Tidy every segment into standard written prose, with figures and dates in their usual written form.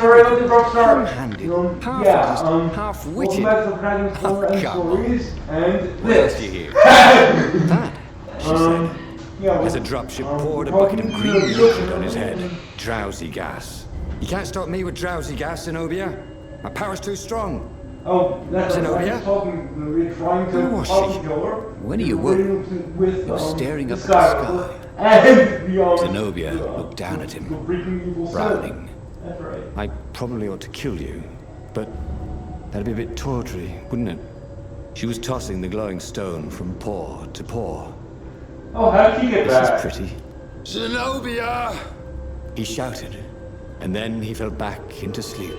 arrogant, ham-handed, half-assed, half-witted. welcome back to Oh, Dragon's come Stories, and What else this. do you hear? That, she said, Yeah, As a dropship poured a bucket of green liquid on his head. Drowsy gas. You can't stop me with drowsy gas, Zenobia. My power's too strong. Oh, that's Zenobia? talking. We're trying to Who was help she? her. When he awoke, with, he was staring up this at the guy. sky. And beyond, Zenobia looked down at him, the freaking evil frowning. That's right. I probably ought to kill you, but that'd be a bit tawdry, wouldn't it? She was tossing the glowing stone from paw to paw. Oh, how did he get This back? is pretty. Zenobia! He shouted, and then he fell back into sleep.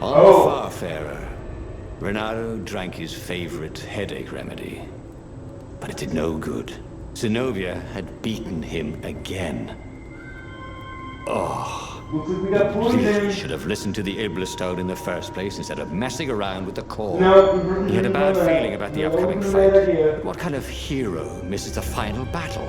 On the Farfarer, Renato drank his favorite headache remedy. But it did no good. Zenobia had beaten him again. Oh, Looks like we got he poison. should have listened to the Iblastone in the first place instead of messing around with the core. No, He had a bad feeling about the upcoming no, fight. bad idea. What kind of hero misses the final battle?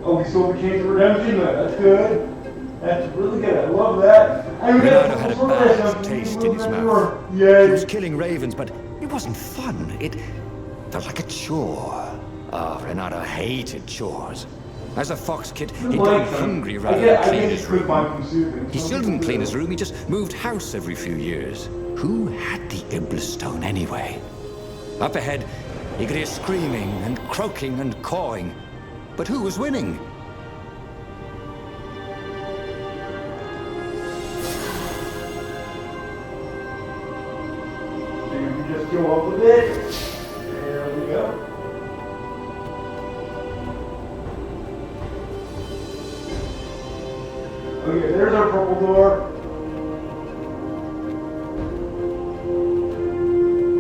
Oh, we still became the redemption. That's good. That's really good. I love that. I mean, Renato that's had a sort of bad something taste we in his were mouth. before. Yeah. He was killing ravens, but it wasn't fun. It felt like a chore. Oh, Renato hated chores. As a fox kid, he'd gone hungry rather than clean his room. He still didn't clean his room, he just moved house every few years. Who had the Iblastone anyway? Up ahead, he could hear screaming and croaking and cawing. But who was winning? Maybe we just go up with it. There we go. Okay, there's our purple door.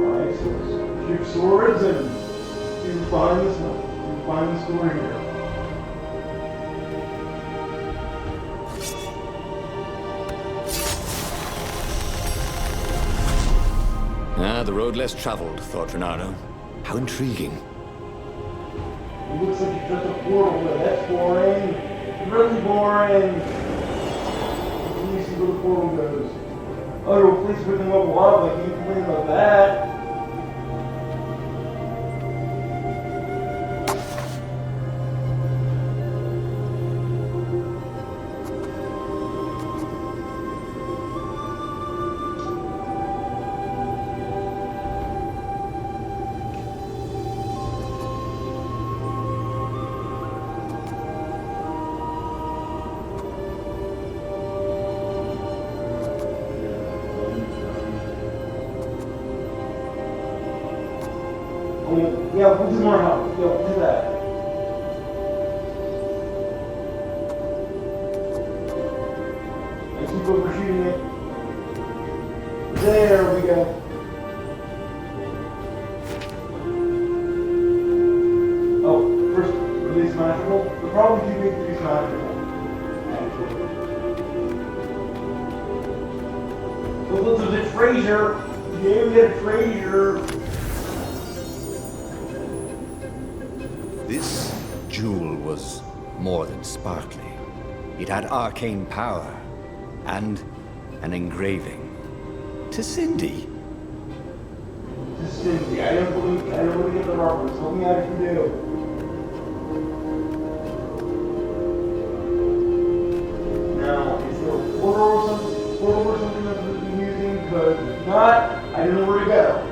Alright, so let's shoot swords and see who's behind this one. See who's behind this door here. Ah, the road less traveled, thought Renato. How intriguing. It looks like it's just a portal, but that's boring. Really boring. Let me see where the portal goes. Oh, to a place with them level up, I can't complain about that. Yeah, we'll do more help. Yeah, we'll do that. I keep overshooting it. There we go. Oh, first release magical. They're probably too big to use magical. Actually. Oh, look, there's a Fraser. Yeah, we got a Fraser. This jewel was more than sparkly. It had arcane power and an engraving. To Cindy. To Cindy. I don't believe get the robbers. Help me out if you do. Now, is there a portal or something that we've been using? Because if not, I don't know where to go.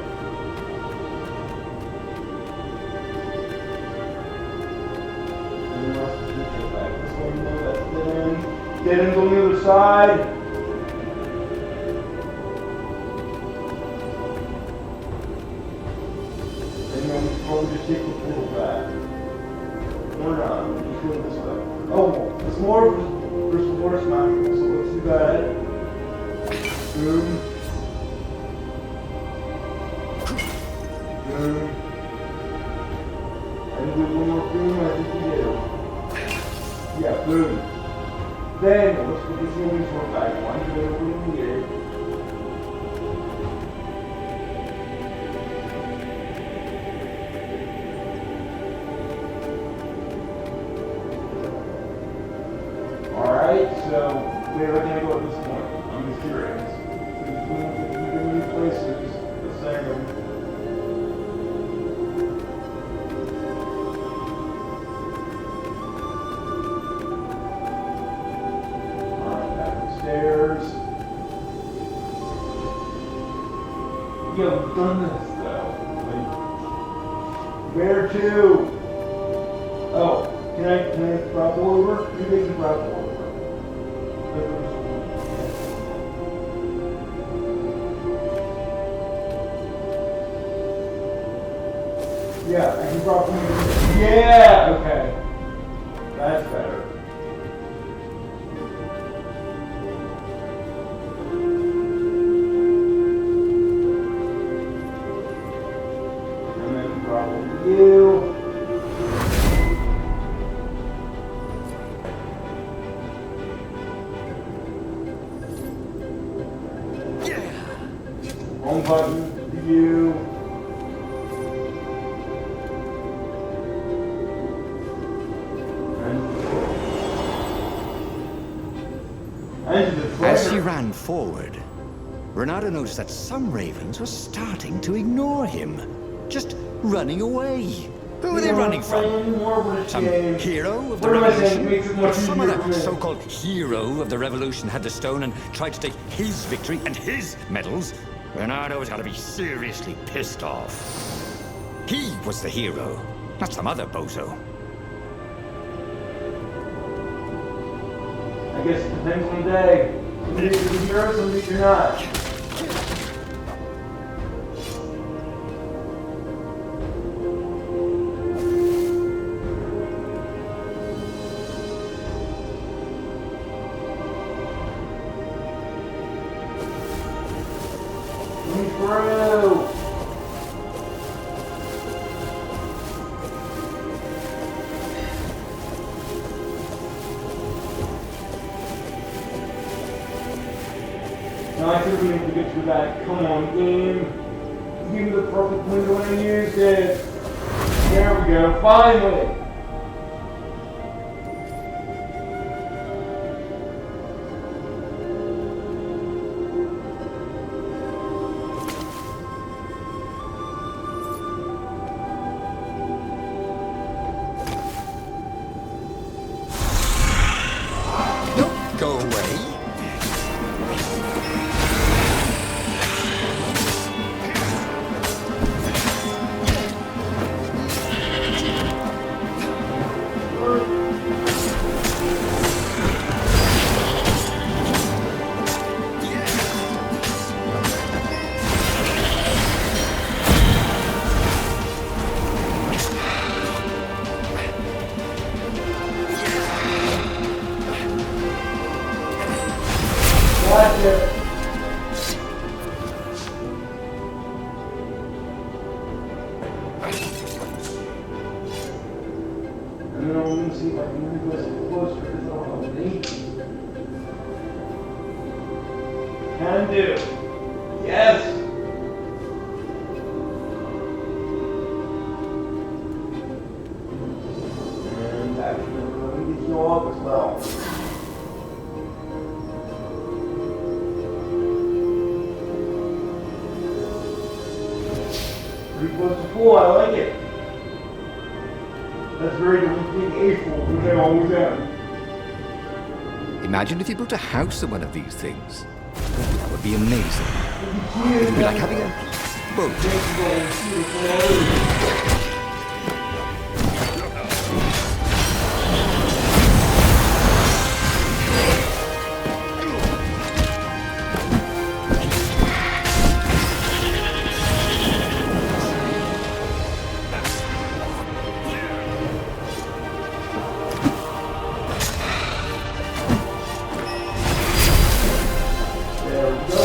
Dead ends on the other side. And then we can probably just take the portal back. Or not, we'll just go this way. Oh, it's more versus water smash, so let's do that. Boom. Boom. And do one more boom, I think we do. Yeah, boom. Then, let's put this in for back. One, two, over here. Where can I go at this point? I'm just curious. Between these places, just saying. Alright, back upstairs. Yeah, we've done this though. Like, where to? Oh, can I grapple over? You can grapple over. Yeah, I can grapple over. Yeah, okay. That's better. And then grapple you. Home button for you. As he ran forward, Renato noticed that some ravens were starting to ignore him, just running away. Who were they running from? Some hero of the revolution? But some other so-called hero of the revolution had the stone and tried to take his victory and his medals. Renato was going to be seriously pissed off. He was the hero, not some other bozo. I guess it depends on the day. Some days you're the hero, some days you're not. Let me through. Now I think we need to get through that. Come on, game. Give me the perfect window when I used it. There we go, finally. Don't go away. Watch it. And then I'm gonna see if I can move this closer because it'll help me. Can do. Yes. And actually, let me get you off as well. Pretty close to full, I like it. That's very different from being a fool, which I always am. Imagine if you built a house in one of these things. That would be amazing. It would be like having a boat. There we go.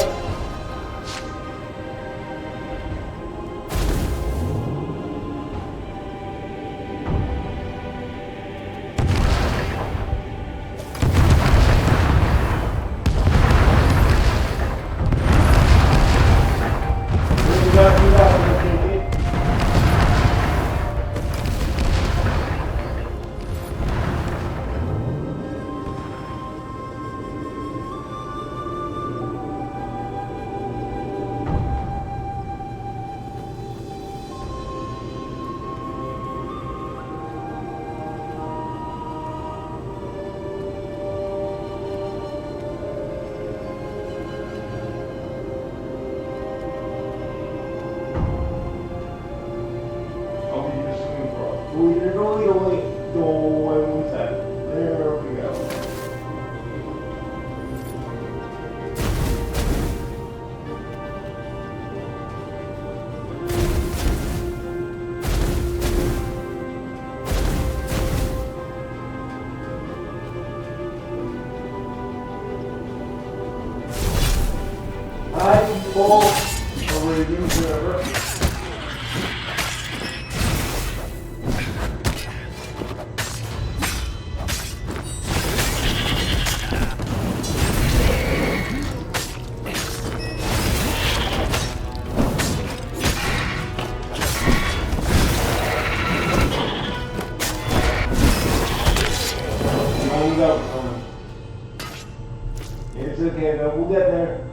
we got some. It's okay though, we'll get there.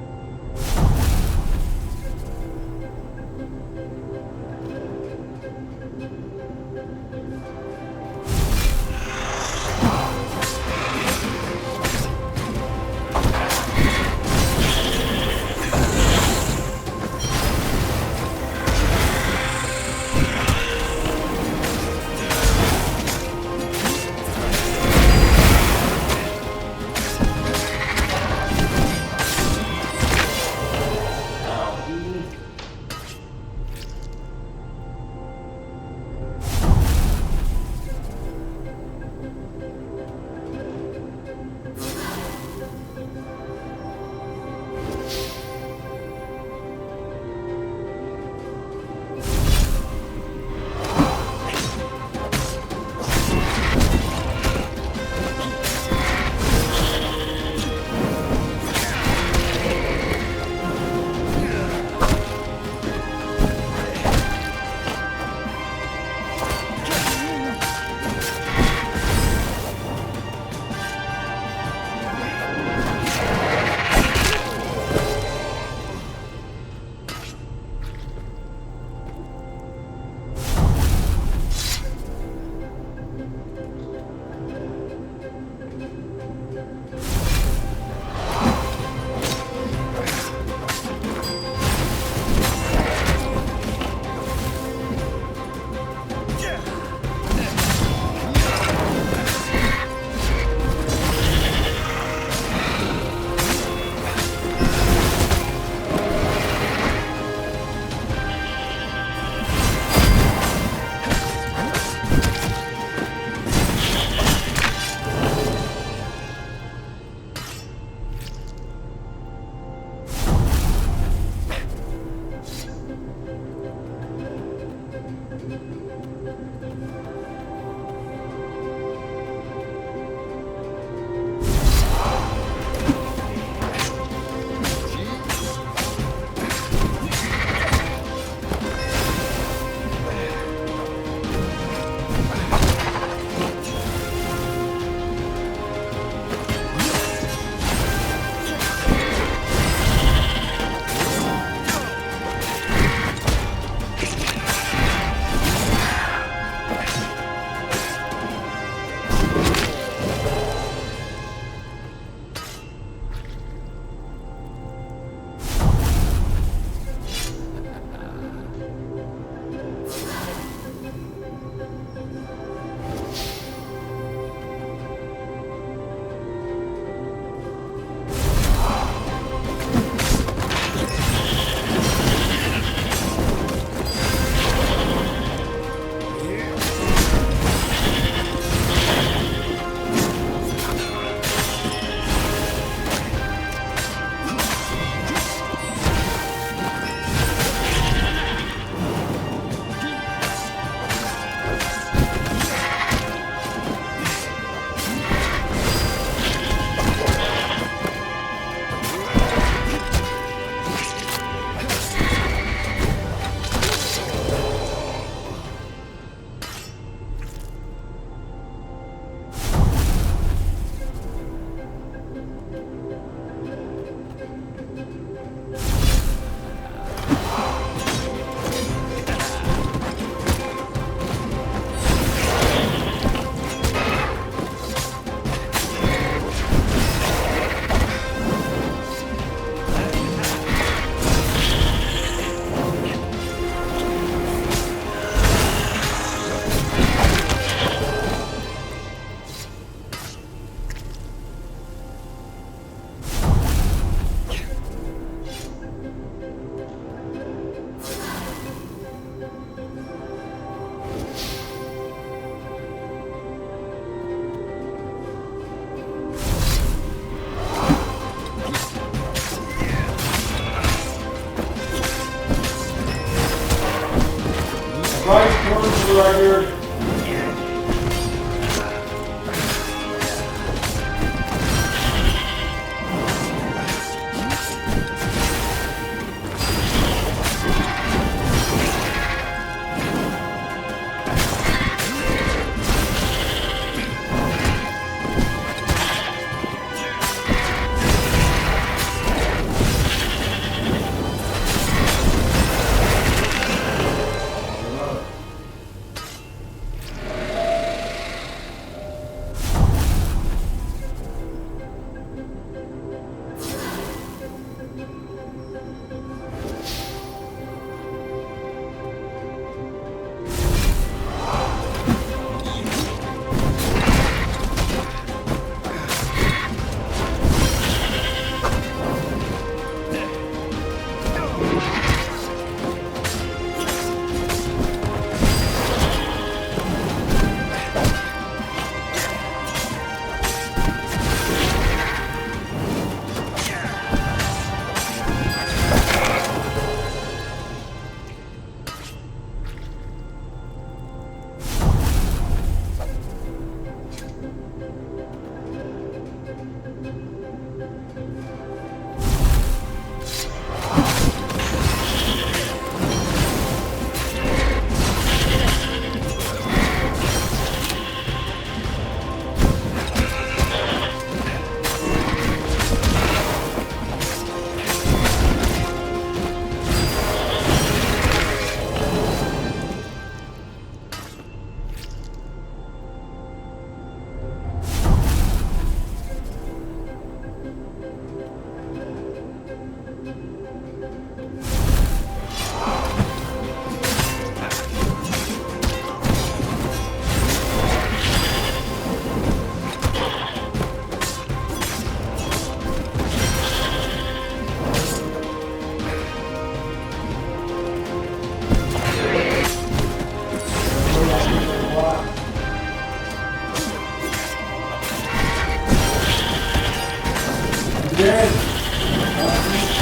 again.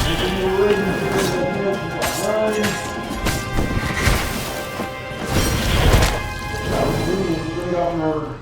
Open the lid and see what's behind. That was really got murdered.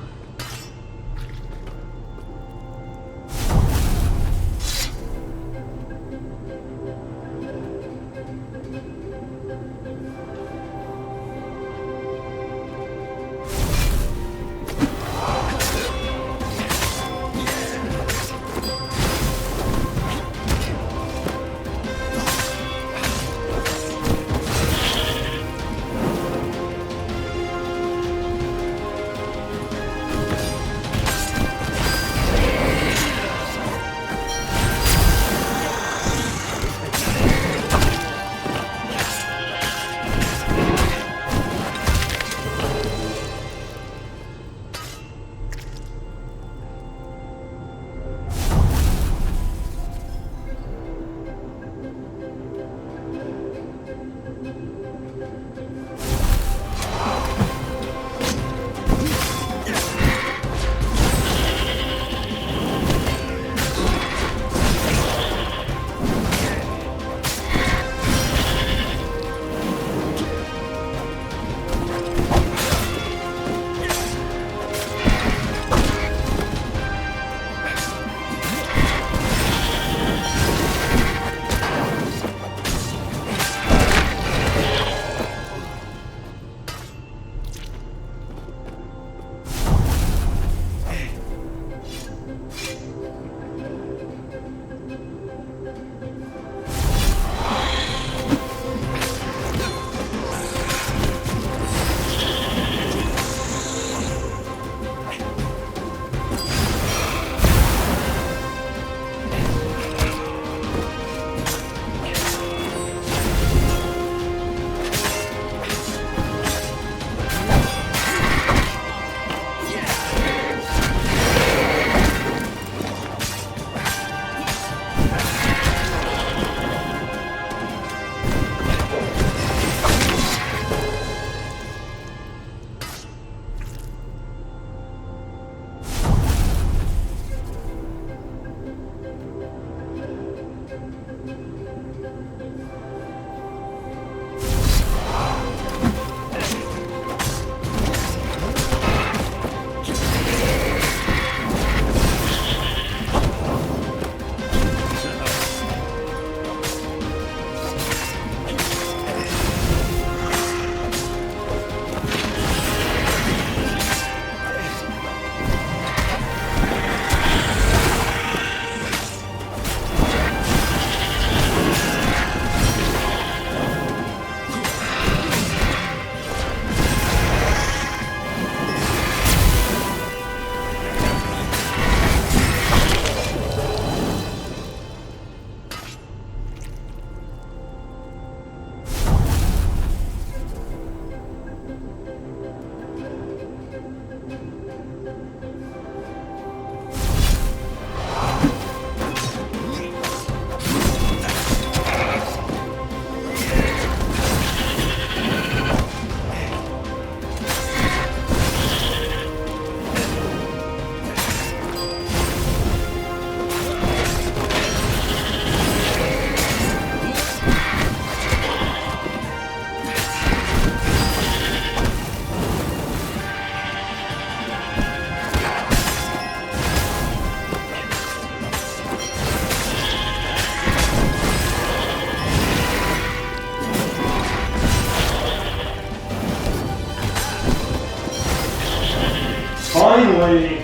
Finally!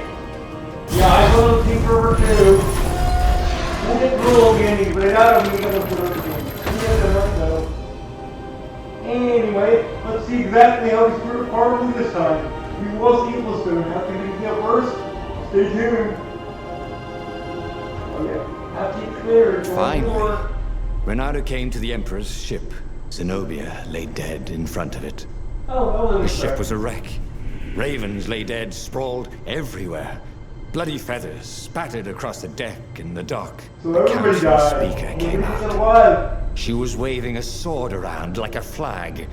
Yeah, I will King River 2. We'll get Gruel again, but I don't need to go to the Anyway, let's see exactly how we screwed Harley this time. We will see Evilstone. How can we get worse? Stay tuned. Okay, have to clear. Finally, Renato came to the Emperor's ship. Zenobia lay dead in front of it. Oh, The ship was a wreck. Ravens lay dead, sprawled everywhere. Bloody feathers spattered across the deck and the dock. So The everybody council died. speaker came out. Alive. She was waving a sword around like a flag.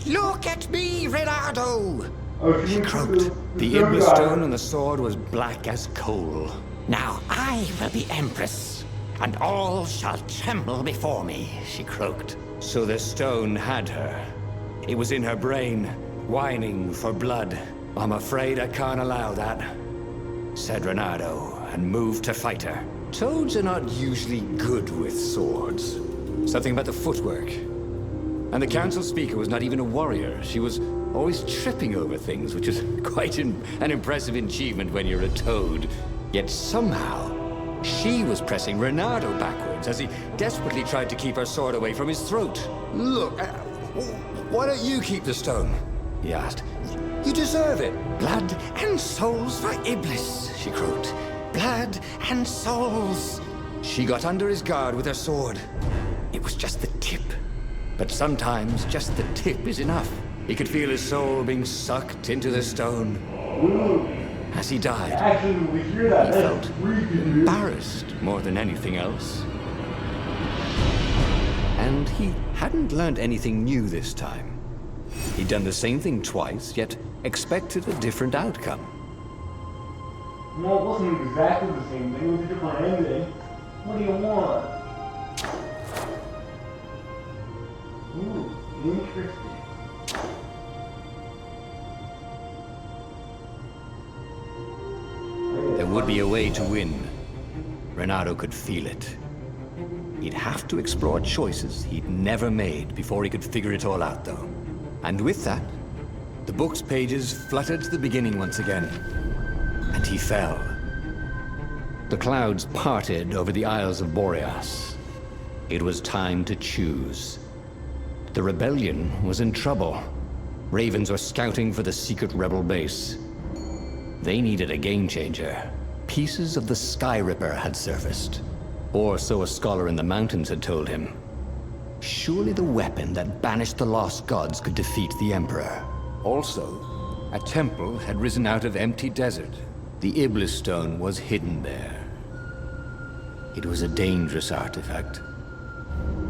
Look at me, Renato! Oh, She croaked. The Ibla stone on the sword was black as coal. Now I will be Empress. and all shall tremble before me, she croaked. So the stone had her. It was in her brain, whining for blood. I'm afraid I can't allow that, said Reynardo, and moved to fight her. Toads are not usually good with swords. Something about the footwork. And the council speaker was not even a warrior. She was always tripping over things, which is quite an impressive achievement when you're a toad. Yet somehow, she was pressing Reynardo backwards as he desperately tried to keep her sword away from his throat. Look, why don't you keep the stone? He asked. You deserve it. Blood and souls for Iblis, she croaked. Blood and souls. She got under his guard with her sword. It was just the tip. But sometimes just the tip is enough. He could feel his soul being sucked into the stone. Ooh. As he died, Actually, we hear that. he That's felt creepy, dude. embarrassed more than anything else. And he hadn't learned anything new this time. He'd done the same thing twice, yet expected a different outcome. No, it wasn't exactly the same thing. It was a different ending. What do you want? Ooh, interesting. There would be a way to win. Reynardo could feel it. He'd have to explore choices he'd never made before he could figure it all out, though. And with that, the book's pages fluttered to the beginning once again. And he fell. The clouds parted over the Isles of Boreas. It was time to choose. The rebellion was in trouble. Ravens were scouting for the secret rebel base. They needed a game changer. Pieces of the Sky Ripper had surfaced. Or so a scholar in the mountains had told him. Surely the weapon that banished the lost gods could defeat the Emperor. Also, a temple had risen out of empty desert. The Iblis stone was hidden there. It was a dangerous artifact.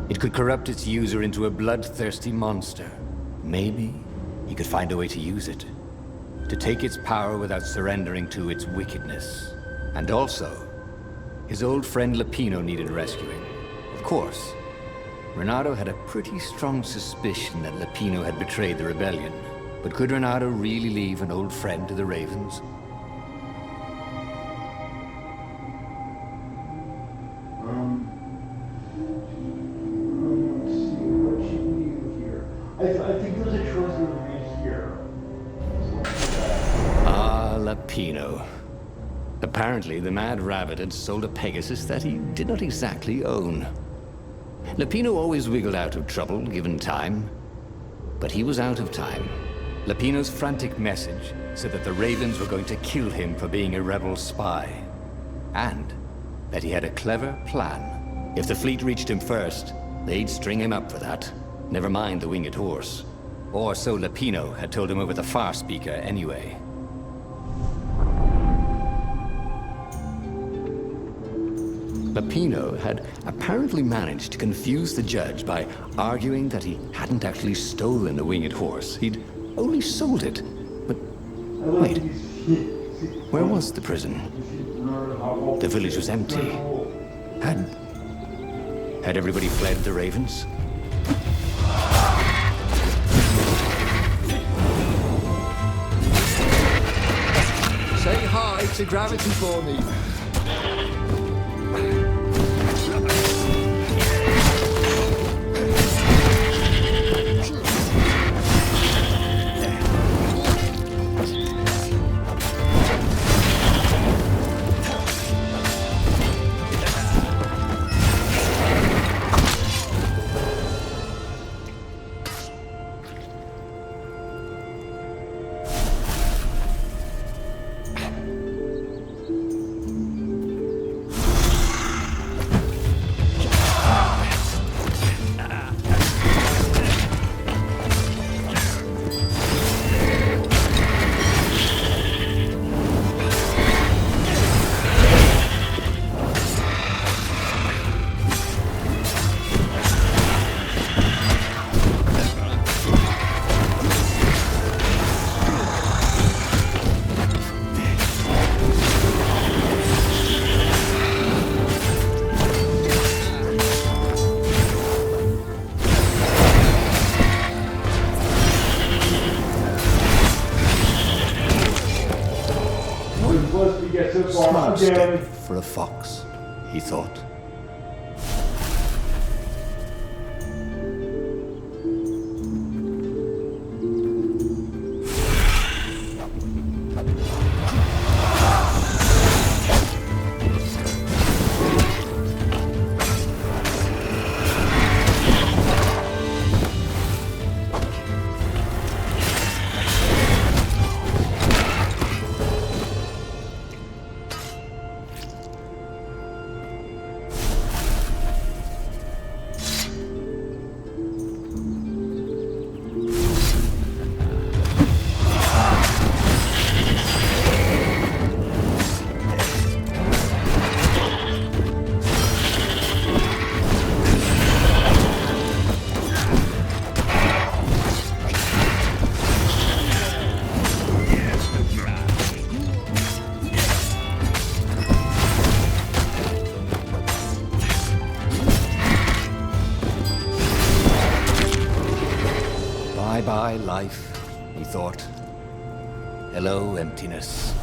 It could corrupt its user into a bloodthirsty monster. Maybe he could find a way to use it. To take its power without surrendering to its wickedness. And also, his old friend Lapino needed rescuing. Of course, Reynardo had a pretty strong suspicion that Lapino had betrayed the rebellion. But could Reynardo really leave an old friend to the Ravens? Let's see, what should we do here? I think there's a choice we would reach here. Ah, Lapino. Apparently, the Mad Rabbit had sold a Pegasus that he did not exactly own. Lapino always wiggled out of trouble, given time. But he was out of time. Lapino's frantic message said that the Ravens were going to kill him for being a rebel spy. And that he had a clever plan. If the fleet reached him first, they'd string him up for that. Never mind the winged horse. Or so Lapino had told him over the far speaker anyway. Lapino had apparently managed to confuse the judge by arguing that he hadn't actually stolen the winged horse. He'd only sold it. But wait, where was the prison? The village was empty. Had everybody fled the Ravens? Say hi to Gravity for me. blessed to get so far Smart again. step for a fox, he thought. Bye-bye, life, he thought. Hello, emptiness.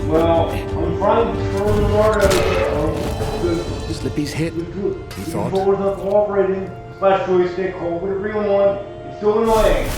Well, I'm trying to destroy the Slippy's hit, he thought. The controller's not cooperating. Slash joystick, hold with a real one. It's still annoying.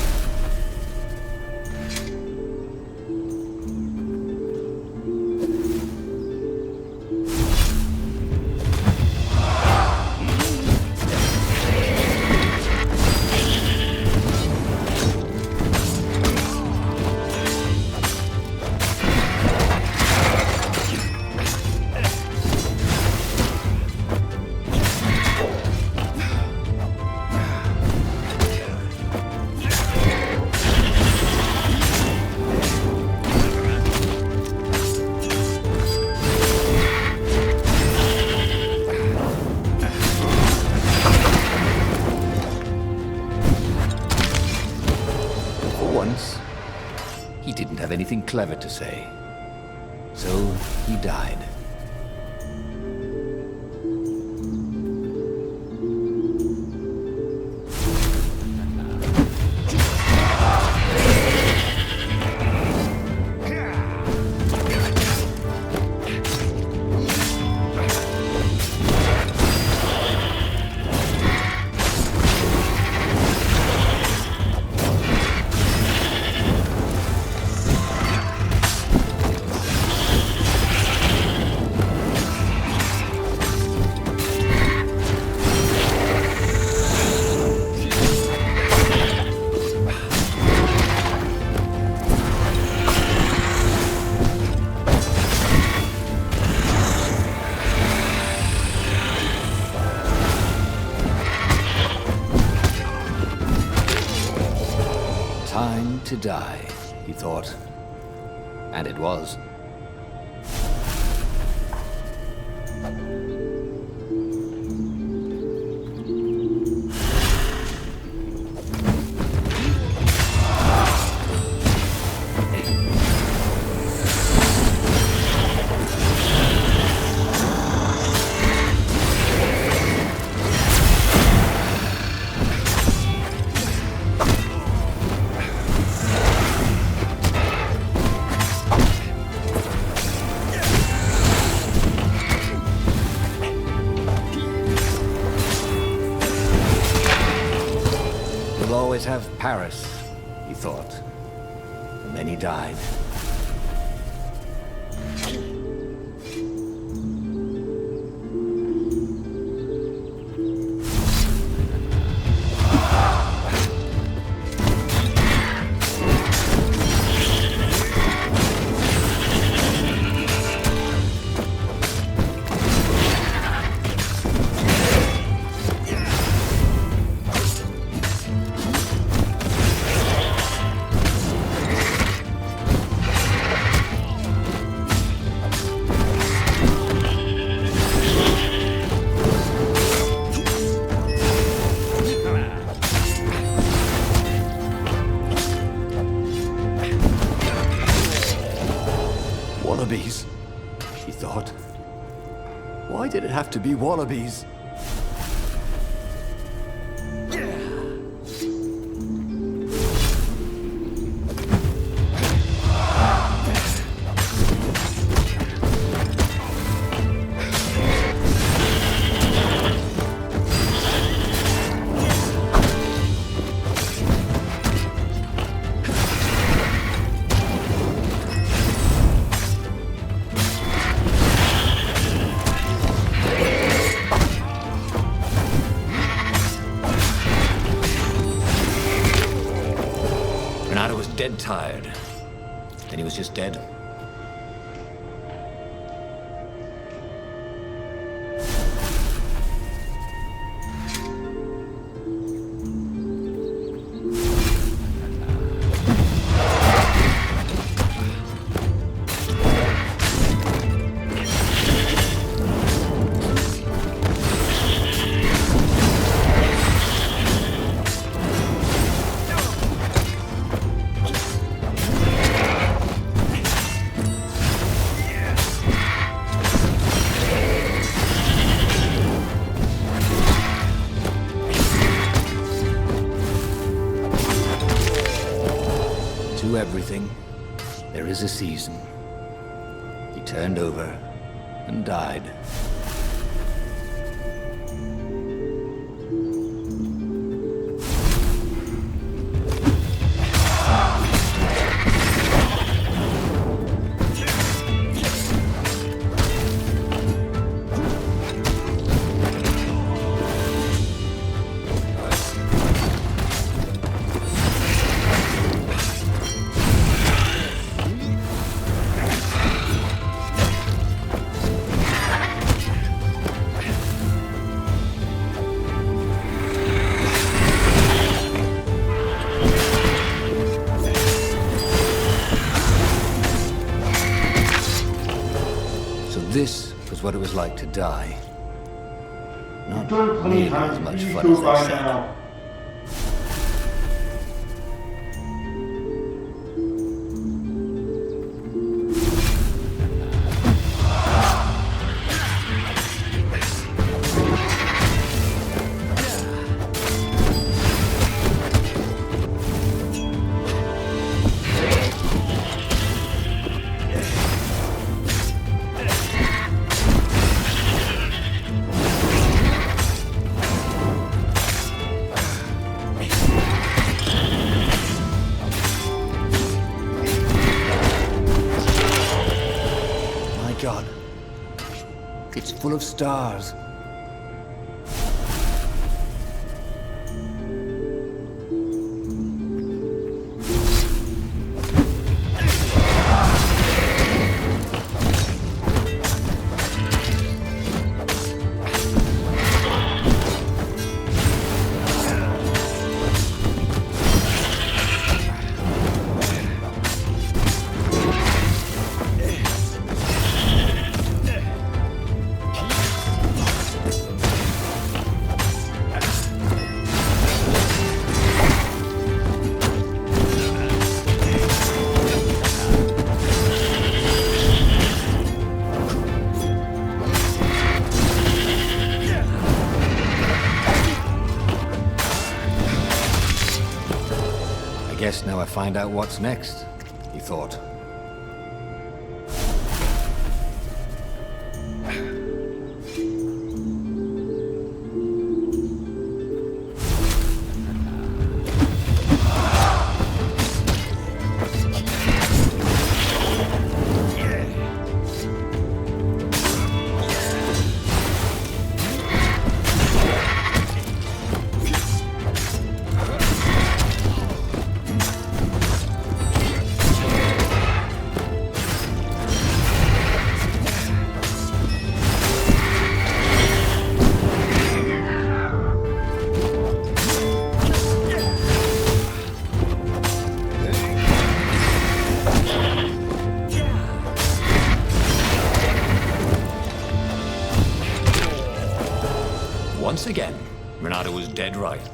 Once, he didn't have anything clever to say. So he died. Time to die, he thought. And it was. We'll always have Paris, he thought. And then he died. Wallabies, she thought. Why did it have to be wallabies? Dead tired. Then he was just dead. To everything, there is a season. He turned over and died. This was what it was like to die. Not nearly as much fun as they said. Now. God, it's full of stars. I guess now I find out what's next, he thought. Once again, Renato was dead right.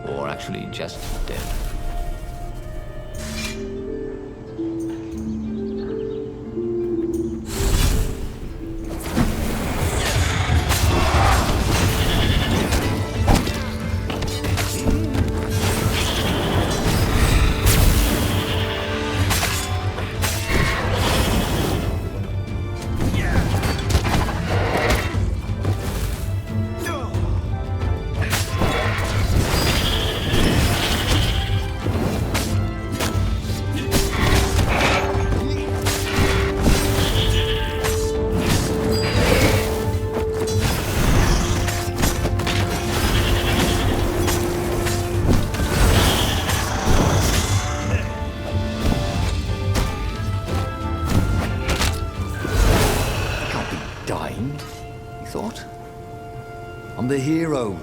Or actually just dead. rain, he thought. On the hero.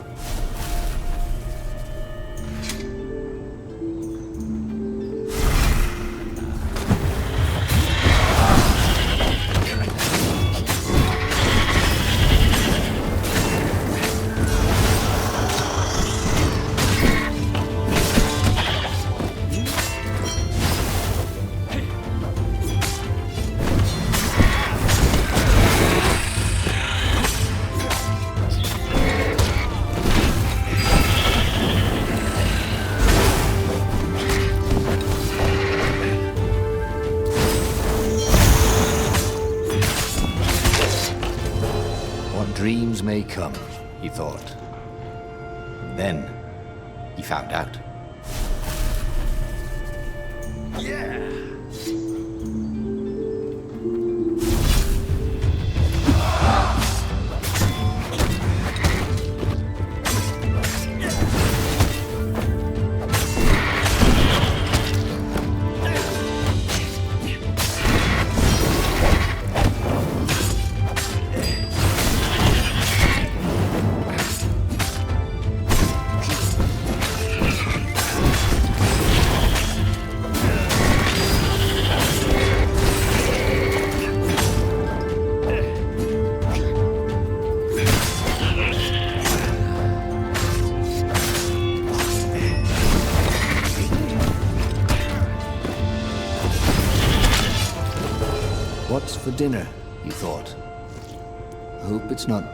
Dreams may come, he thought. Then, he found out. Yeah! What's for dinner, he thought. I hope it's not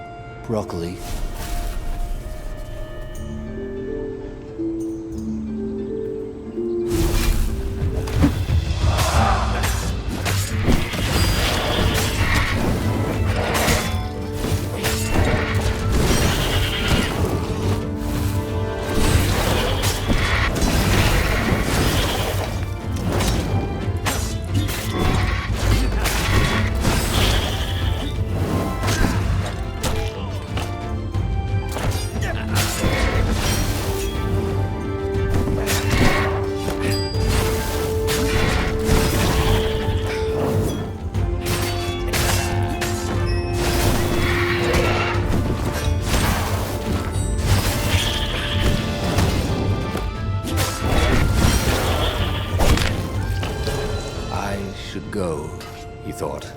broccoli. Should go, he thought.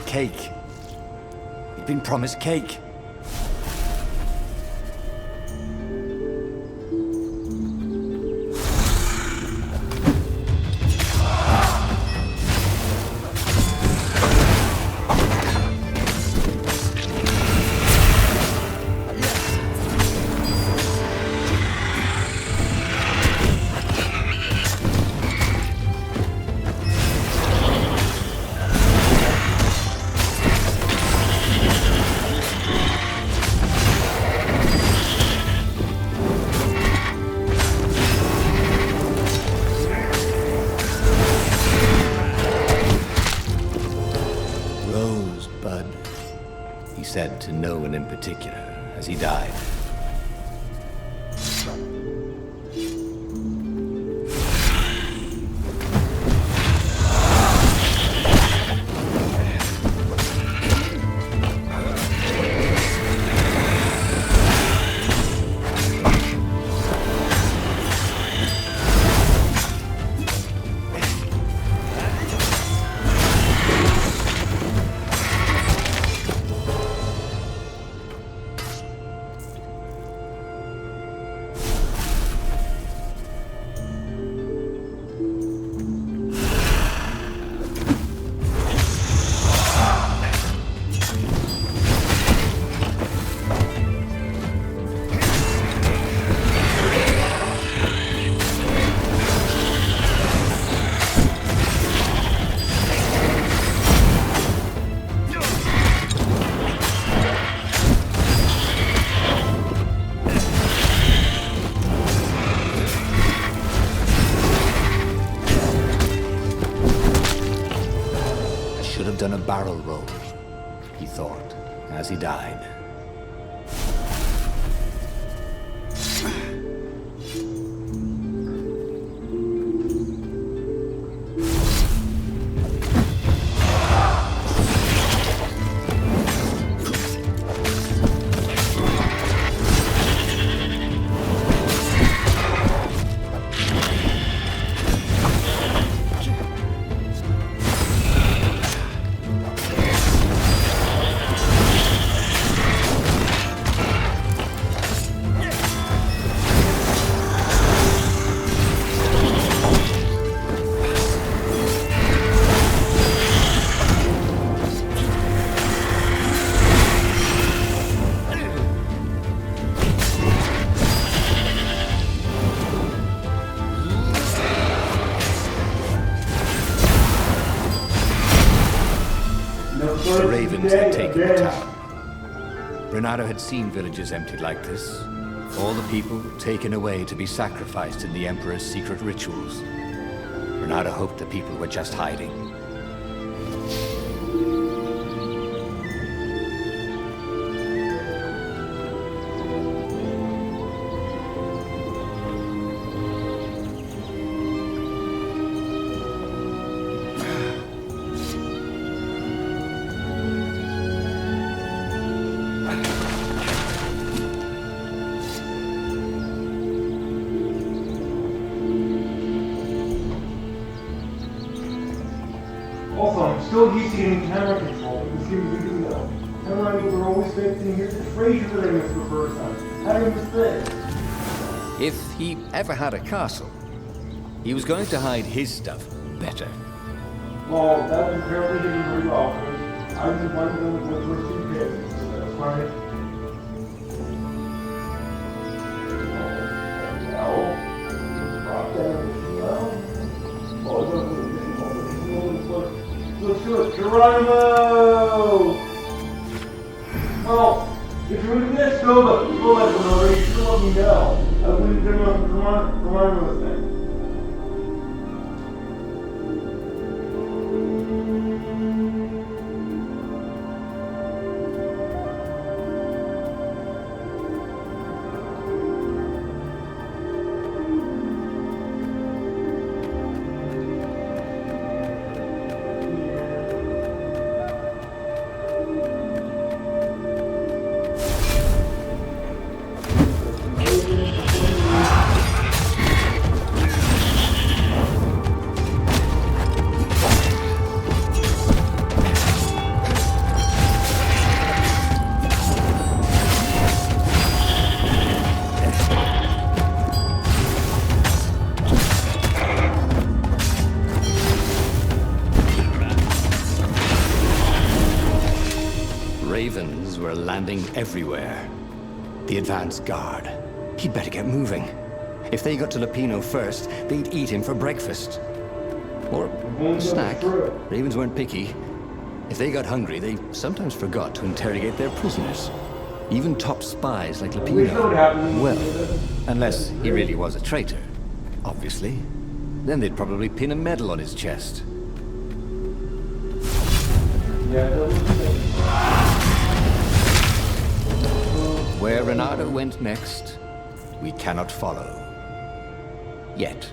Cake. He'd been promised cake. He said to no one in particular as he died. done a barrel roll, he thought, as he died. The ravens had taken the town. Renato had seen villages emptied like this. All the people taken away to be sacrificed in the Emperor's secret rituals. Renato hoped the people were just hiding. Also, I'm still used to getting camera control. This game is new though. Camera angles are always fixed, and here's the Fraser that I missed the first time. How did I miss this? If he ever had a castle, he was going to hide his stuff better. Well, that was apparently doing pretty well, because I was invited them with the first two kids, so that's fine. Drop down, let's do it, Geronimo! Well, if you're gonna get go that Geronimo, you should let me know. I wouldn't give him a Geronimo thing. Ravens were landing everywhere. The advance guard. He'd better get moving. If they got to Lupino first, they'd eat him for breakfast. Or a snack. Ravens weren't picky. If they got hungry, they sometimes forgot to interrogate their prisoners. Even top spies like Lupino. Well, unless he really was a traitor, obviously. Then they'd probably pin a medal on his chest. Where Renato went next, we cannot follow. Yet.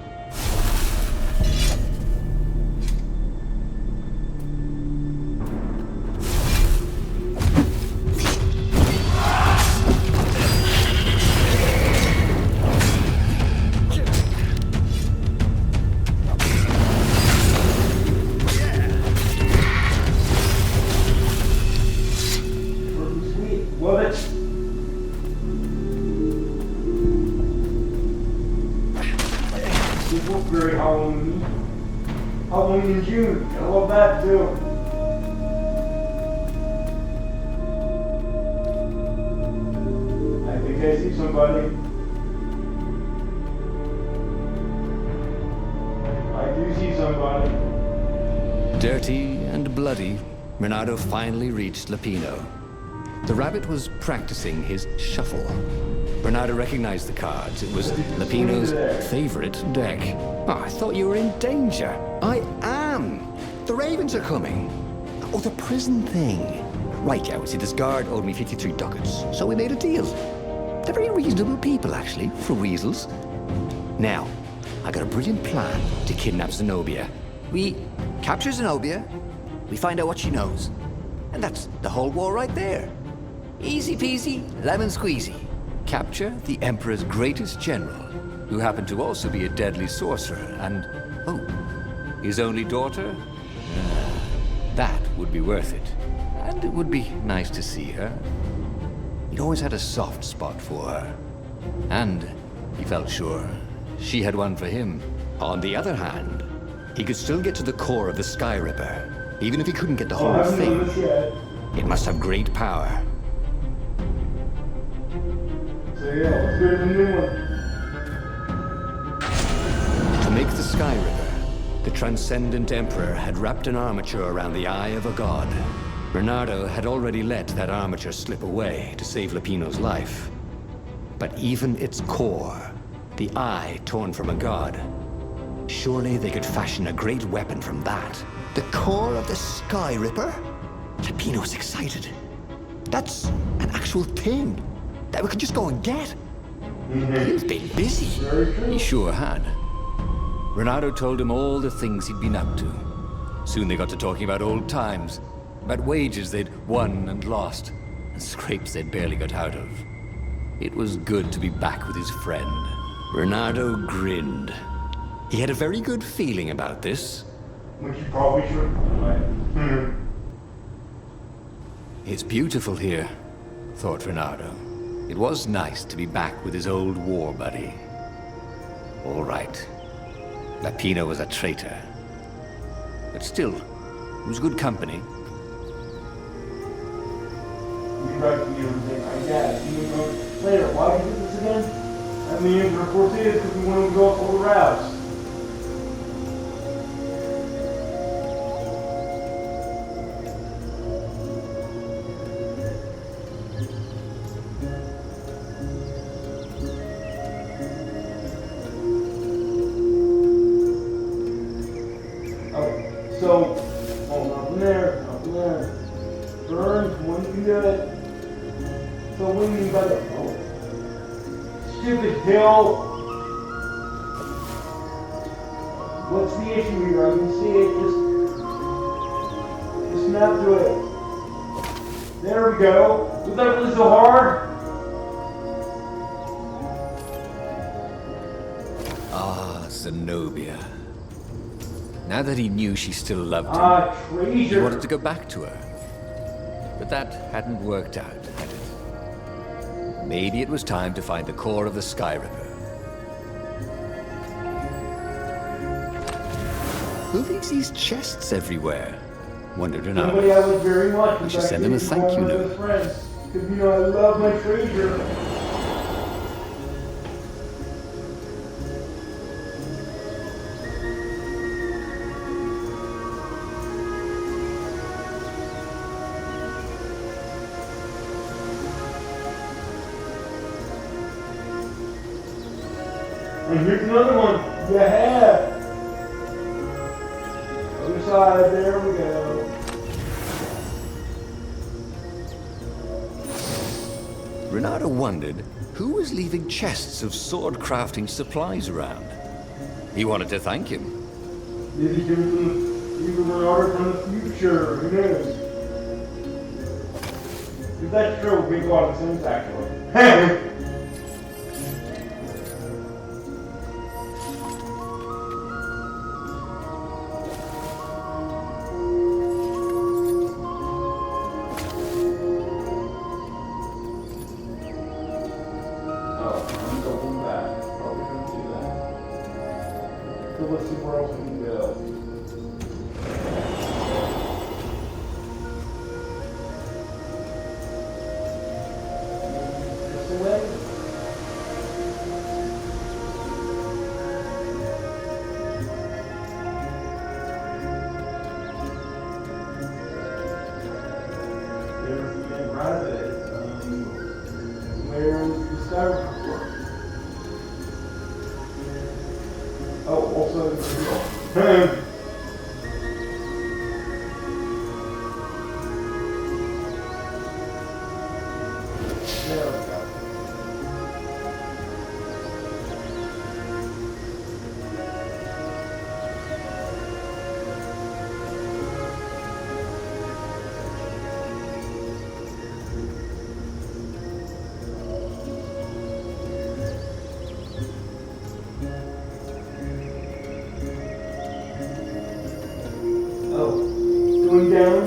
Love it. This looks very Halloween. Halloween in June. I love that too. I think I see somebody. I do see somebody. Dirty and bloody, Renato finally reached Lupino. The rabbit was practicing his shuffle. Renato recognized the cards. It was Lupino's favorite deck. Oh, I thought you were in danger. I am. The ravens are coming. Oh, the prison thing. Right, yeah, see, this guard owed me 53 ducats, so we made a deal. They're very reasonable people, actually, for weasels. Now, I got a brilliant plan to kidnap Zenobia. We capture Zenobia, we find out what she knows, and that's the whole war right there. Easy peasy, lemon squeezy. Capture the Emperor's greatest general, who happened to also be a deadly sorcerer, and, oh, his only daughter? That would be worth it. And it would be nice to see her. He'd always had a soft spot for her. And he felt sure she had one for him. On the other hand, he could still get to the core of the Sky Ripper, even if he couldn't get the whole thing. It must have great power. So yeah, let's go to the new one. To make the Sky Ripper, the Transcendent Emperor had wrapped an armature around the eye of a god. Bernardo had already let that armature slip away to save Lupino's life. But even its core, the eye torn from a god, surely they could fashion a great weapon from that. The core of the Sky Ripper? Lupino's excited. That's an actual thing that we could just go and get. He's been busy. Very true. He sure had. Bernardo told him all the things he'd been up to. Soon they got to talking about old times, about wages they'd won and lost, and scrapes they'd barely got out of. It was good to be back with his friend. Bernardo grinned. He had a very good feeling about this. Which you probably should. Right? It's beautiful here, thought Bernardo. It was nice to be back with his old war buddy. All right. Lupino was a traitor. But still, it was good company. You write to me everything. I guess. You know, later, why did you do this again? I mean, the report is because we want to go up all the routes. So, oh, nothing there, nothing there. Burn, when you do it. So when you got the stupid hill. What's the issue here? I can see it, just snap to it. There we go. Was that really so hard? Ah, Zenobia. Now that he knew she still loved him, Ah, he treasure. wanted to go back to her. But that hadn't worked out, had it? Maybe it was time to find the core of the Sky Ripper. Who leaves these chests everywhere? Wondered Somebody I Renato. like very much. We should send him a thank you note. Because, you know, I love my treasure. And here's another one. Yeah. Other side. There we go. Renato wondered who was leaving chests of sword crafting supplies around. He wanted to thank him. Maybe give them an order from the future. Who knows? If that's true, we go on the sense actually. So let's see where else we can go. This way? There's the end right of it. Where's the Sky Report? Oh, also the reveal. Oh, going down.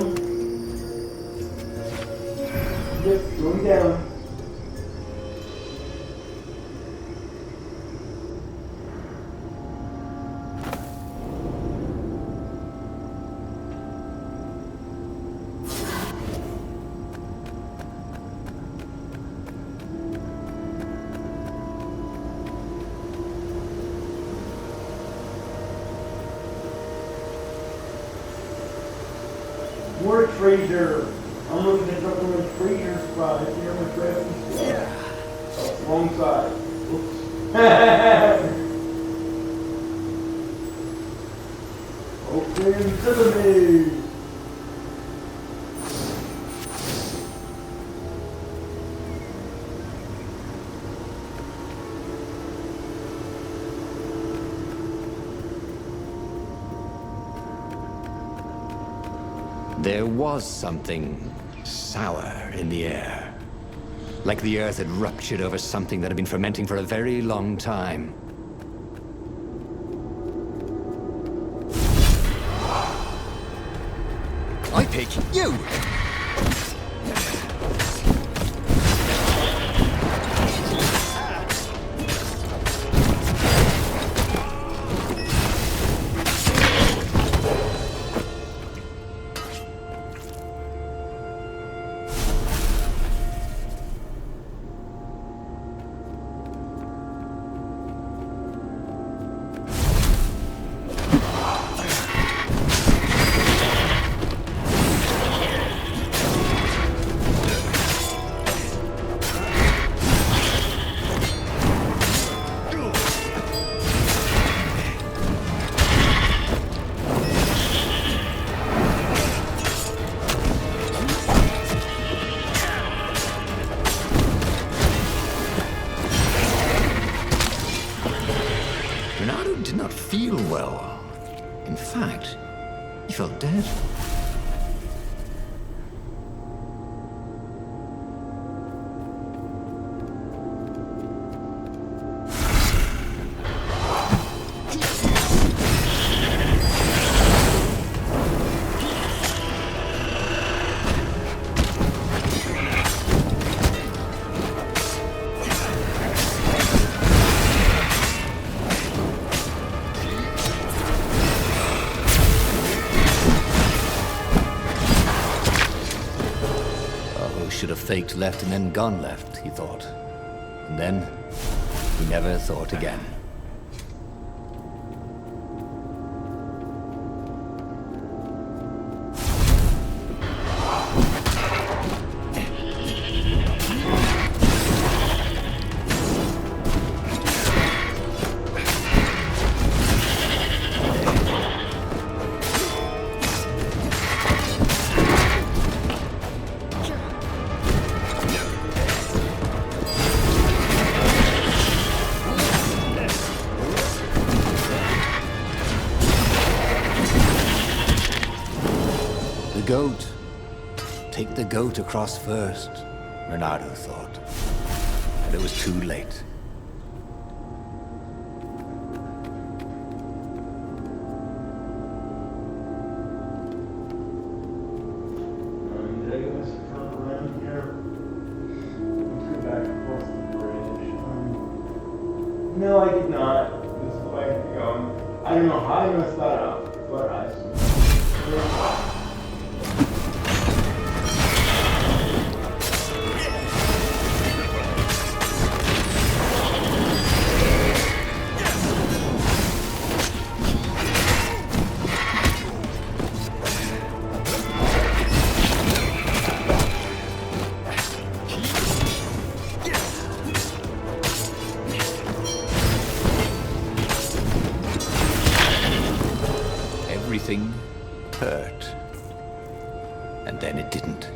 Yep, going down. More treasure. I'm looking at something on the treasure spot. It's near my crafting spot. Oh, wrong side. Oops. Open to the maze. There was something sour in the air. Like the earth had ruptured over something that had been fermenting for a very long time. I pick you! Did not feel well. In fact, he felt dead. Should have faked left and then gone left, he thought. And then, he never thought again. The goat. Take the goat across first, Renato thought. But it was too late. Did I get myself turned around here? Let's go back across the bridge. No, I did not. This is the way I'm going. I don't know how I messed that up, but I Everything hurt. And then it didn't.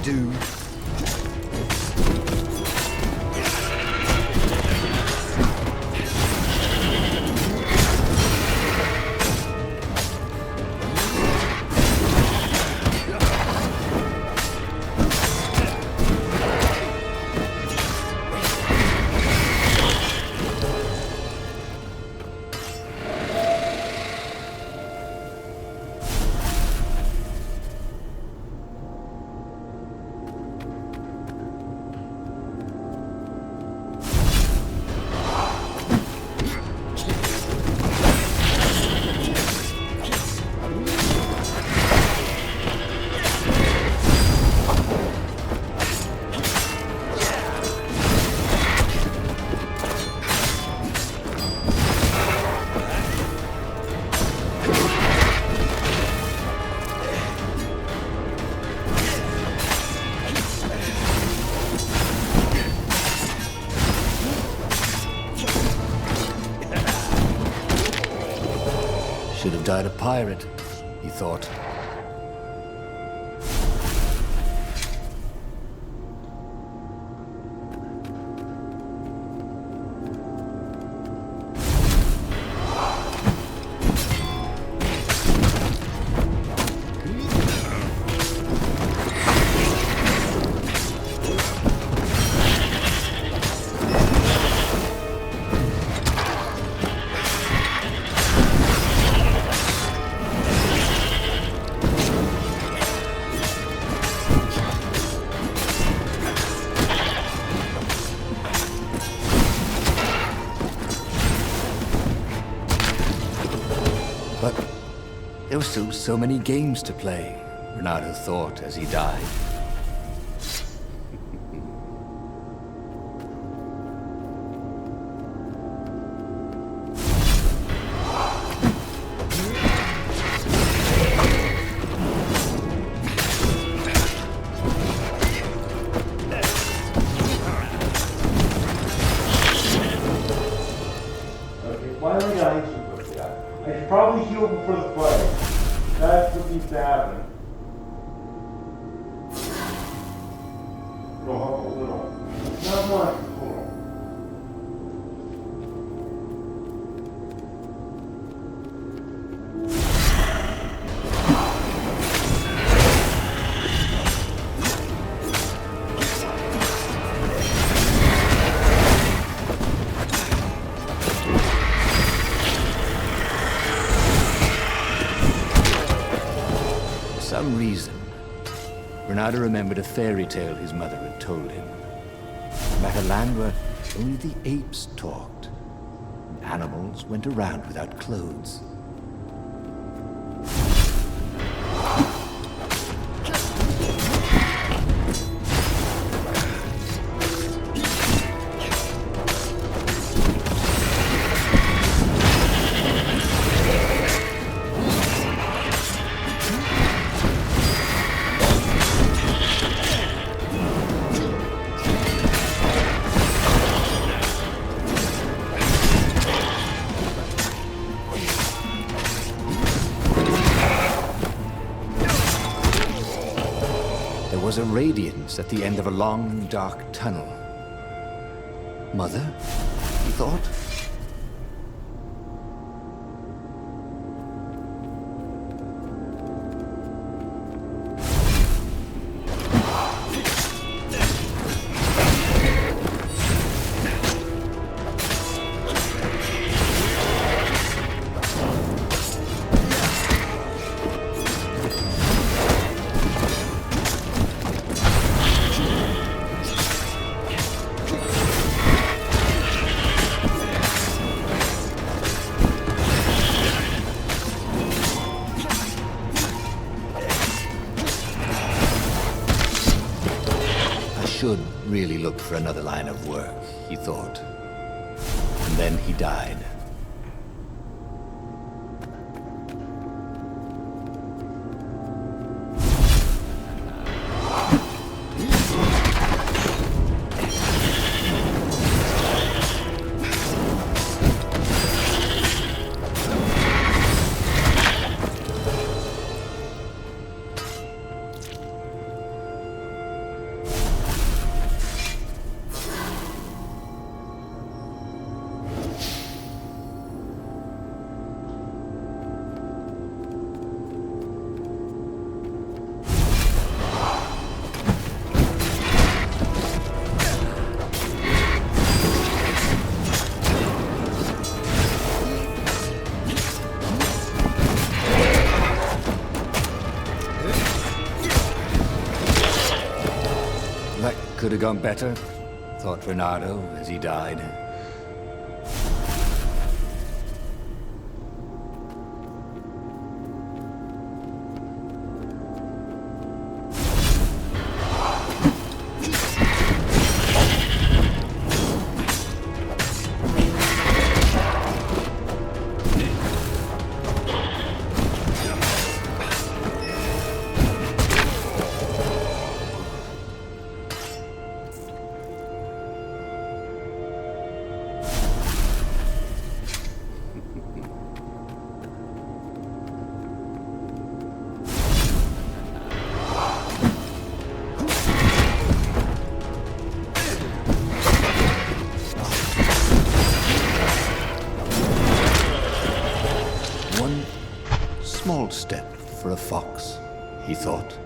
do. Should have died a pirate, he thought. But there were still so many games to play, Renato thought as he died. Finally got ancient with that. I should probably heal before the play. That's what needs to happen. It'll help a little. Not much, a little. For some reason, Renato remembered a fairy tale his mother had told him. About a land where only the apes talked, and animals went around without clothes. There was a radiance at the end of a long, dark tunnel. Mother? He thought. Should really look for another line of work, he thought. And then he died. could have gone better, thought Renato as he died. Small step for a fox, he thought.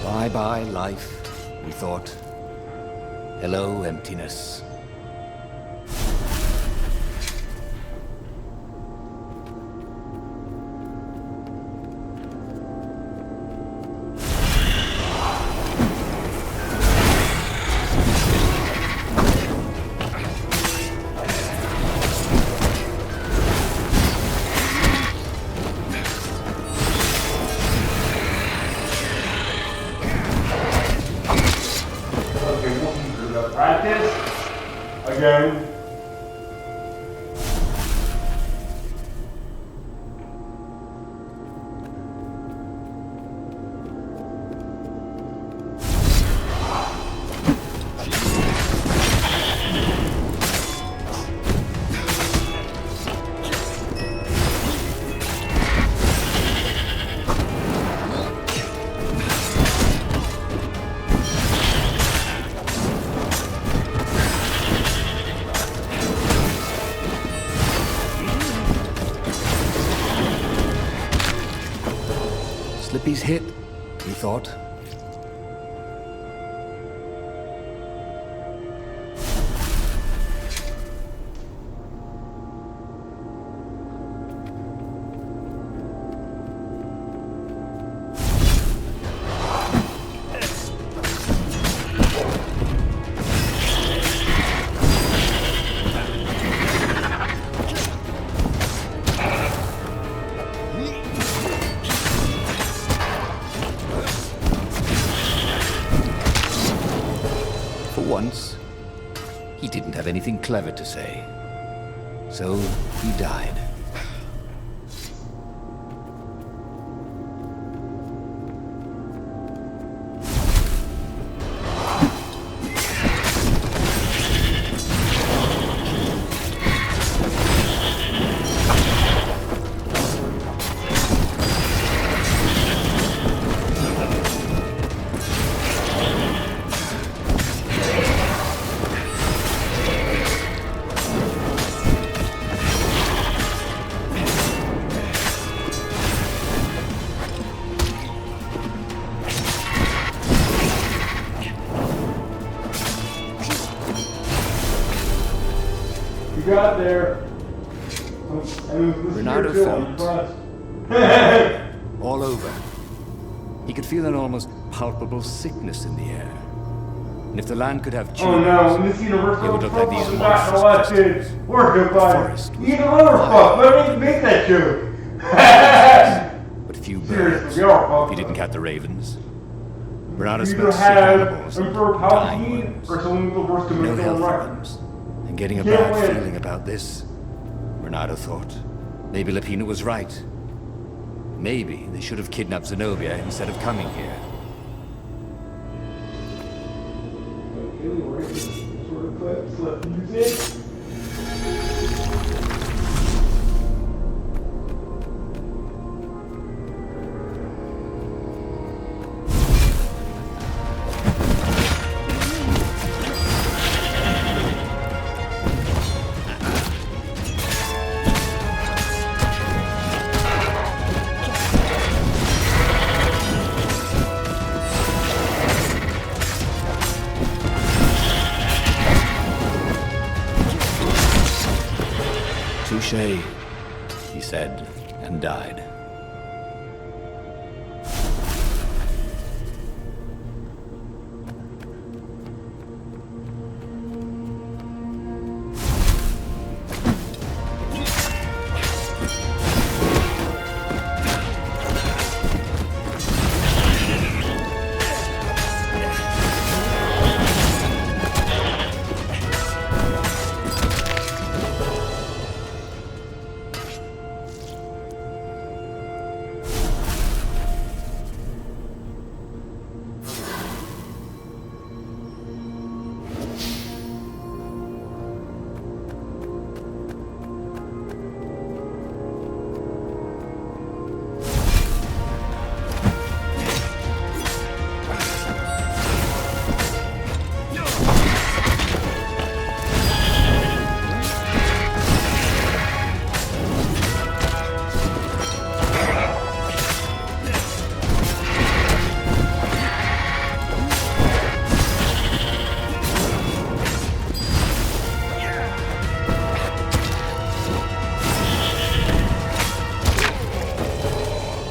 Bye-bye, life, he thought. Hello, emptiness. Practice again. Slippy's hit, he thought. For once, he didn't have anything clever to say. So he died. You got there. Renato felt all over. He could feel an almost palpable sickness in the air. And if the land could have tumors, oh no, in this universe, it would look like these monsters. monstrous Work forest was you the motherfucker. Let me make that joke. but few Seriously, birds, we are if he didn't count the ravens. Renato You smelled either sick have animals and Emperor dying Palpatine ones. or someone with the worst No dimensional health right. problems. And getting a Can't bad win. feeling about this, Renato thought. Maybe Lapina was right. Maybe they should have kidnapped Zenobia instead of coming here. bitch. Touché, he said, and died.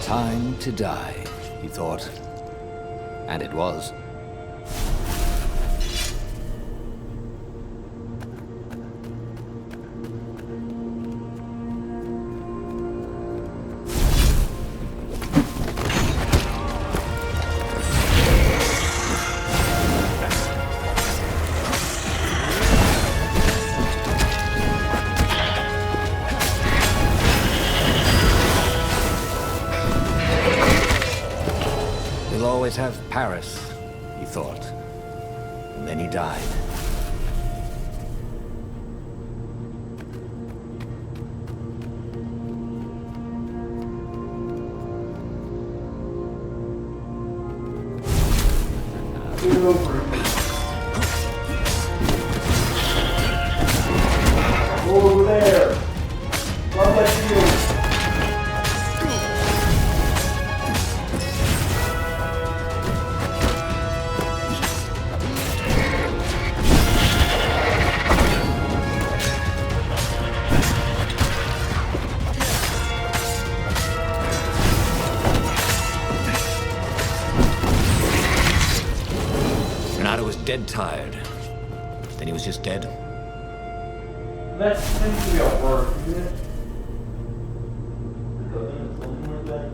Time to die, he thought. And it was. We'll always have Paris, he thought. And then he died. Get over it. Go over there. Not like you. Renato was dead tired. Then he was just dead. That seems to be a word, isn't it? Something like that.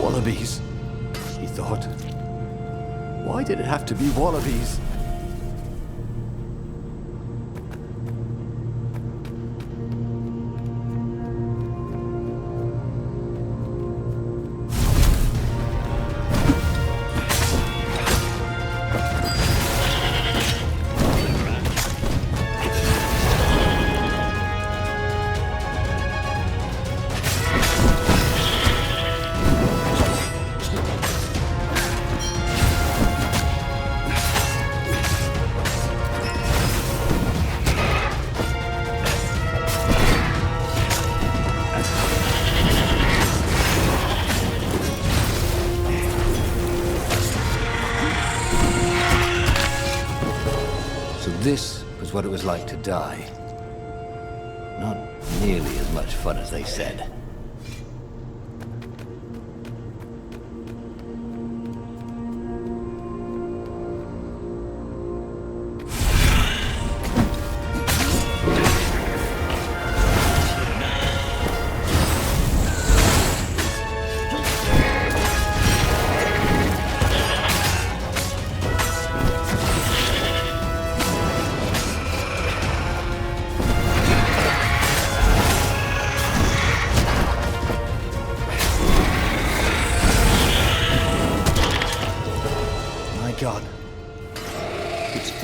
Wallabies, he thought. Why did it have to be wallabies? So this was what it was like to die. Not nearly as much fun as they said.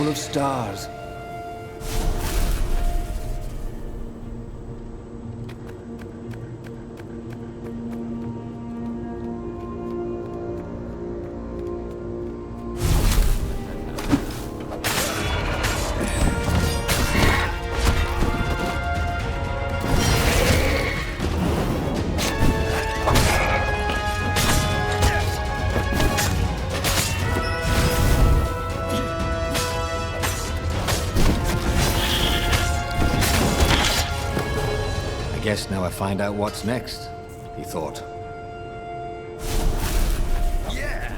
full of stars. Guess now I find out what's next, he thought. Yeah!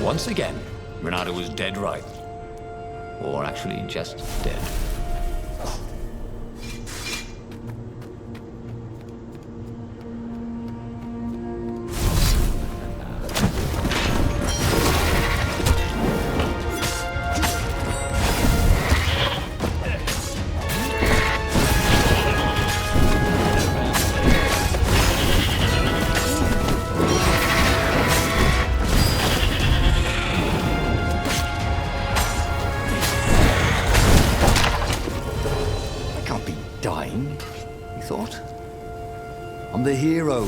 Once again, Renato was dead right. Or actually just dead. Dying, he thought. I'm the hero.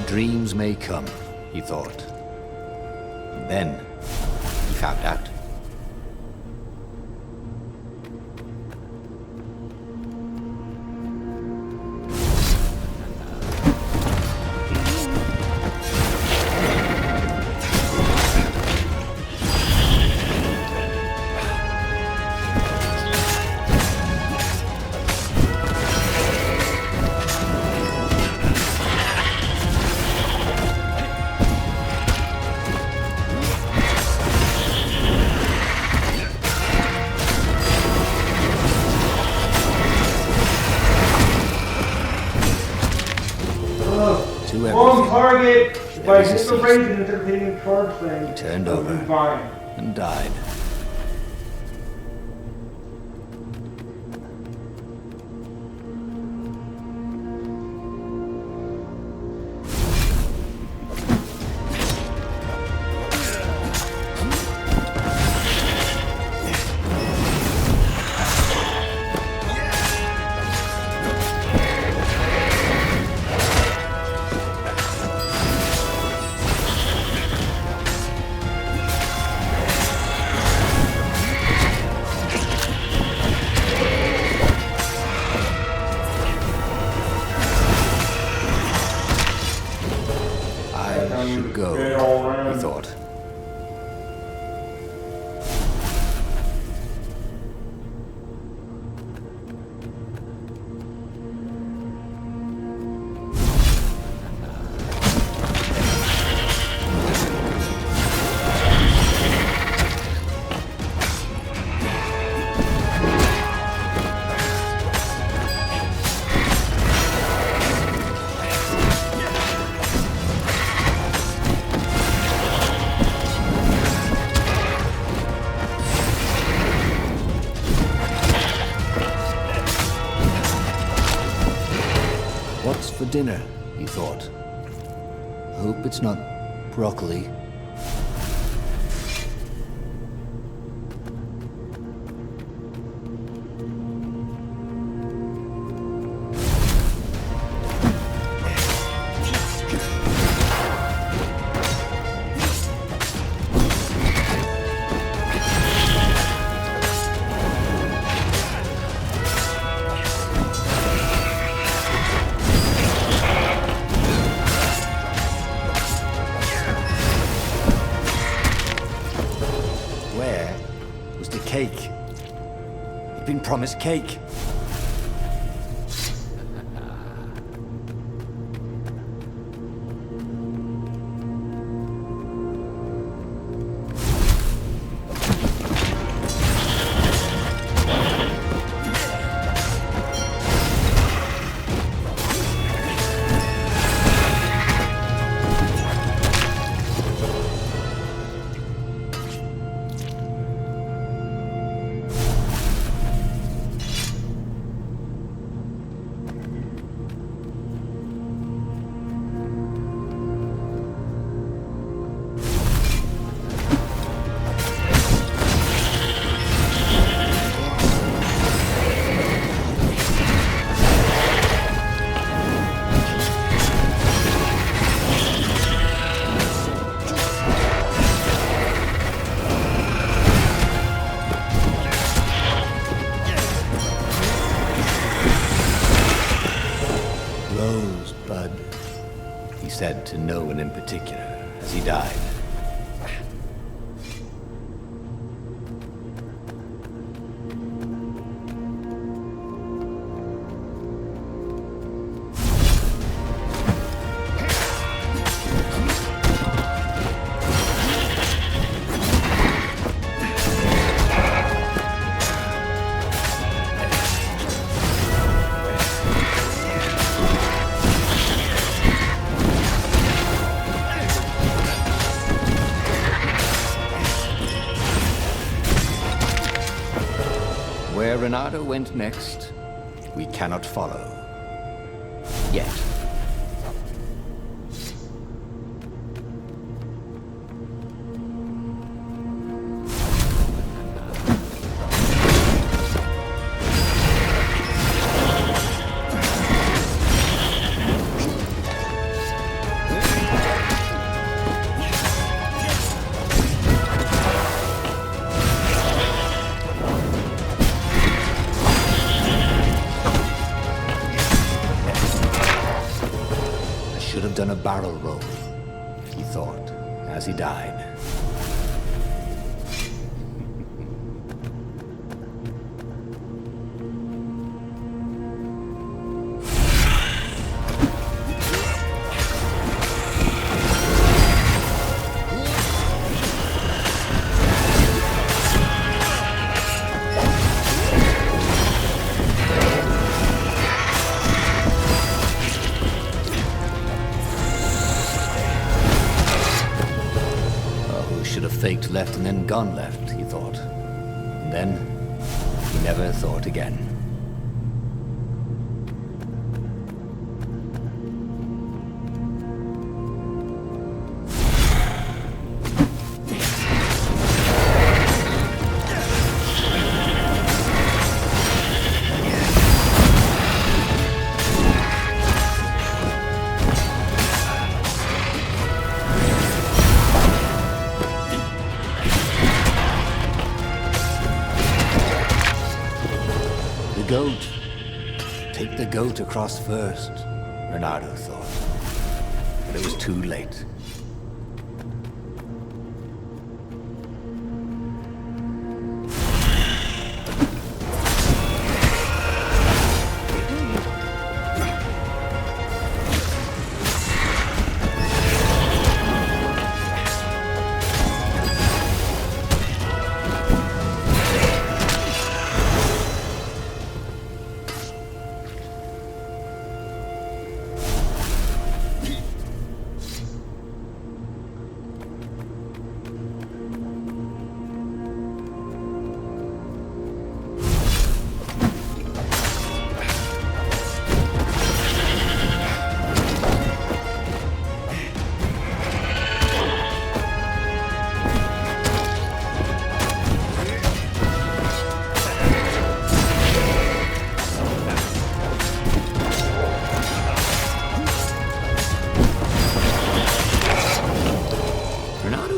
Dreams may come, he thought. And then he found out. Wrong target! If I hit the range and instead of hitting the charge thing, he turned over and died. Should go, he thought. What's for dinner, he thought. Hope it's not broccoli. swear, was the cake. He'd been promised cake. Rosebud, he said to no one in particular as he died. Where Renato went next, we cannot follow. Yet. Should have done a barrel roll, he thought, as he died. Should have faked left and then gone left, he thought. And then, he never thought again. Goat. Take the goat across first, Renato thought. But it was too late.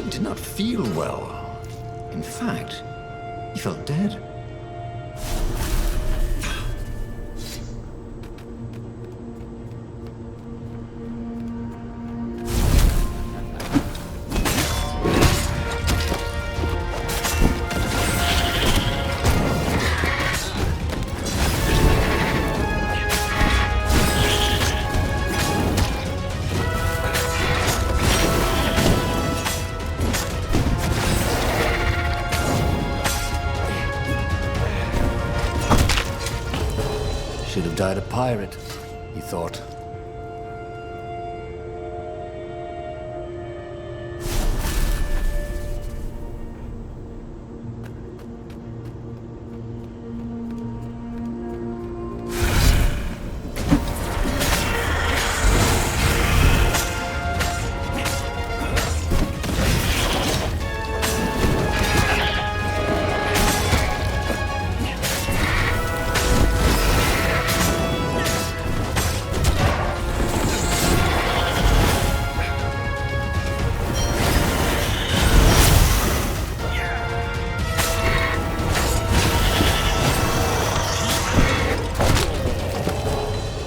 Did not feel well. In fact, he felt dead. Should have died a pirate, he thought.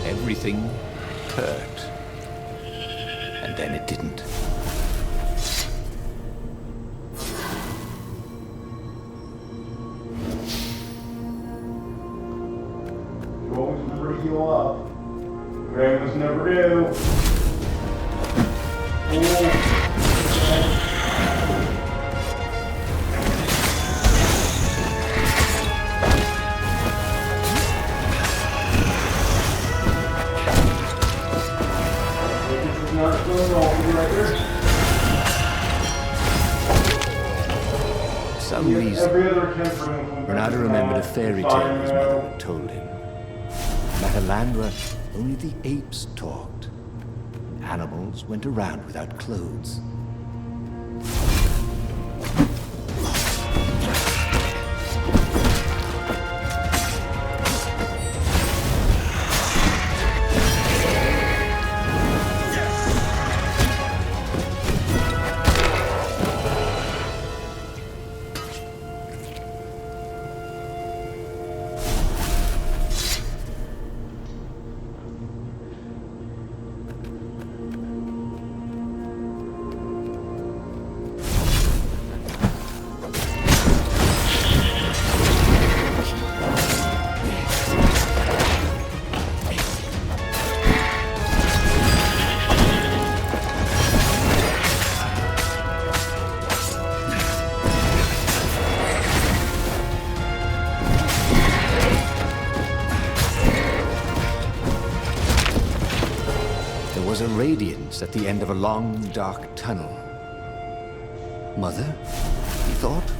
Everything hurt. And then it didn't. You always remember to heal up. Grandmas never do. For some reason, Renato remembered a fairy tale his mother had told him. That a land where only the apes talked. Animals went around without clothes. There was a radiance at the end of a long, dark tunnel. Mother, he thought.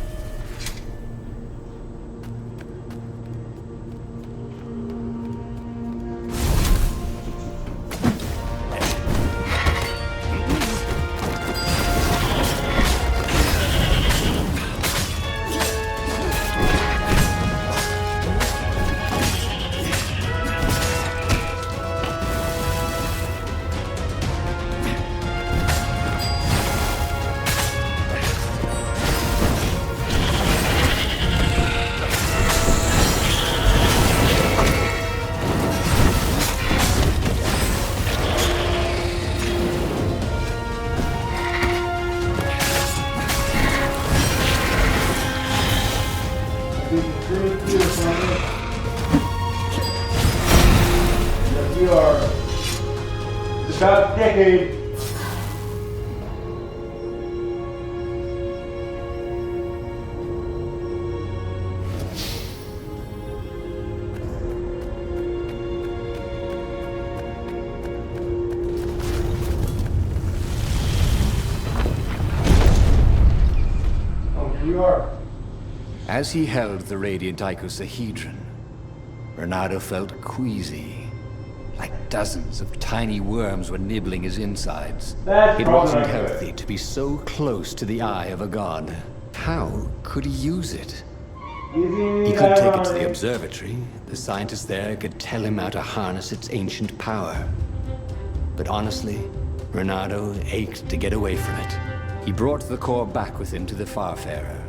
We are just about a decade. Oh, here we are. As he held the radiant icosahedron, Renato felt queasy. Like dozens of tiny worms were nibbling his insides. It wasn't healthy to be so close to the eye of a god. How could he use it? He could take it to the observatory. The scientists there could tell him how to harness its ancient power. But honestly, Renato ached to get away from it. He brought the core back with him to the Farfarer.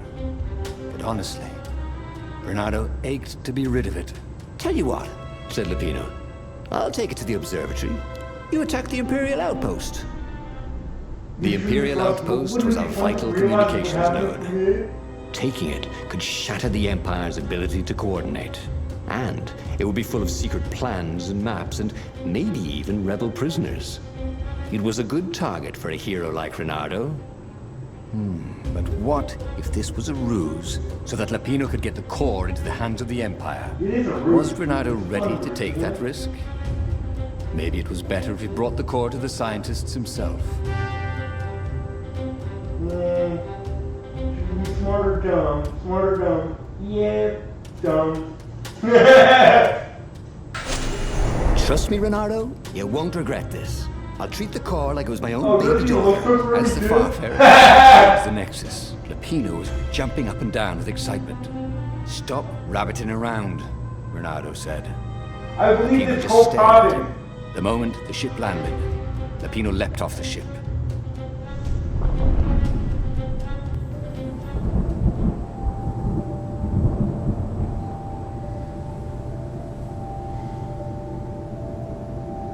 But honestly, Renato ached to be rid of it. "Tell you what," said Lupino. "I'll take it to the observatory. You attack the Imperial outpost." The Imperial outpost was a vital communications node. Taking it could shatter the Empire's ability to coordinate. And it would be full of secret plans and maps and maybe even rebel prisoners. It was a good target for a hero like Renato. But what if this was a ruse, so that Lapino could get the core into the hands of the Empire? It is a ruse. Was Renato ready to take that risk? Maybe it was better if he brought the core to the scientists himself. Yeah. Should be smart or dumb. Smart or dumb. Yeah, dumb. Trust me, Renato, you won't regret this. I'll treat the core like it was my own Oh, baby does he look daughter. really As the good? Farfarer towards the Nexus, Lapino was jumping up and down with excitement. Stop rabbiting around, Renato said. I believe Lapino it's just cold stared at prodding. him. The moment the ship landed, Lapino leapt off the ship.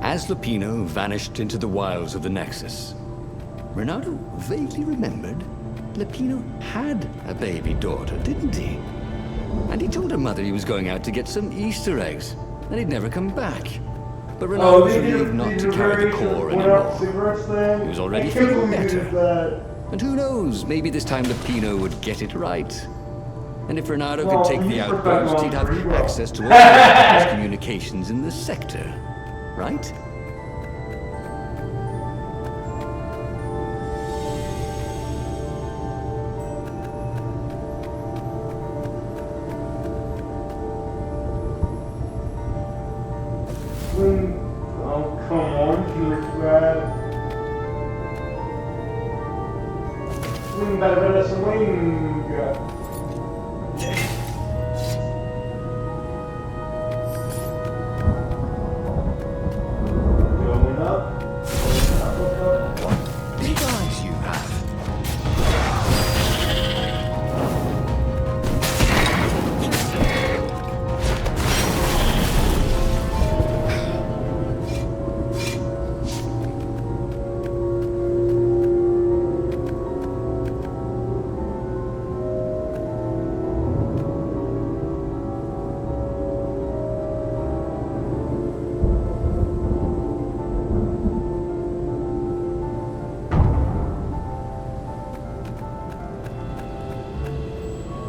As Lapino vanished into the wilds of the Nexus, Renato vaguely remembered Lapino had a baby daughter, didn't he? And he told her mother he was going out to get some Easter eggs, and he'd never come back. But Renato was relieved not to carry the core anymore. He was already feeling better. And who knows, maybe this time Lapino would get it right. And if Renato could take the outpost, he'd have access to all the communications in the sector. Right? Oh, come on, she looks bad. Swing, better swing. Going up. Big eyes you have.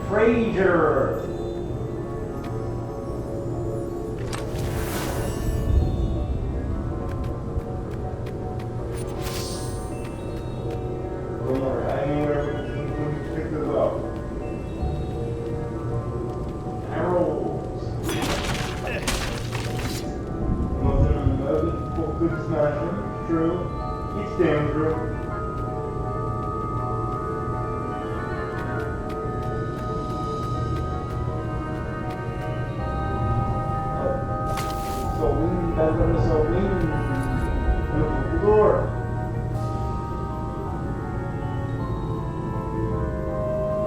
Frazier. I mean, where we pick this up. Arrows. Nothing on the other. Good smashing. True. It's damn true.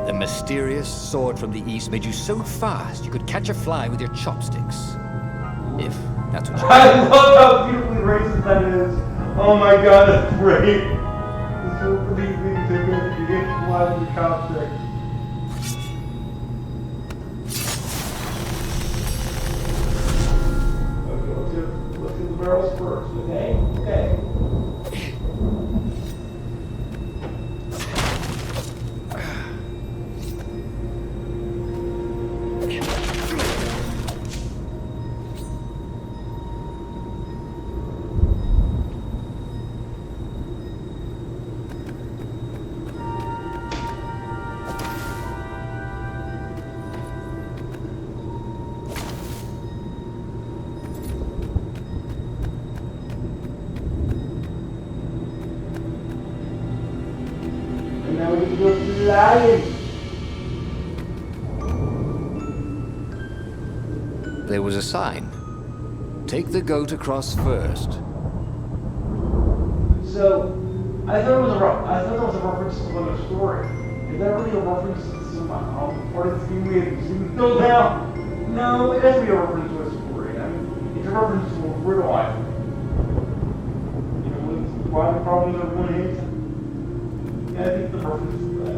The mysterious sword from the east made you so fast you could catch a fly with your chopsticks. If that's what you I love how beautifully racist that is. Oh my god, that's great. It's so pretty things they make you get fly with your chopsticks. Okay, let's get the barrels first, okay? Okay. Now we can go flying. There was a sign. Take the goat across first. So, I thought it was a reference to another story. Is that really a reference to some part of the theme we haven't seen until now? No, it has to be a reference to a story. I mean, it's a reference to a real life. You know, why the problems everyone hates. Yeah, I think the reference is that.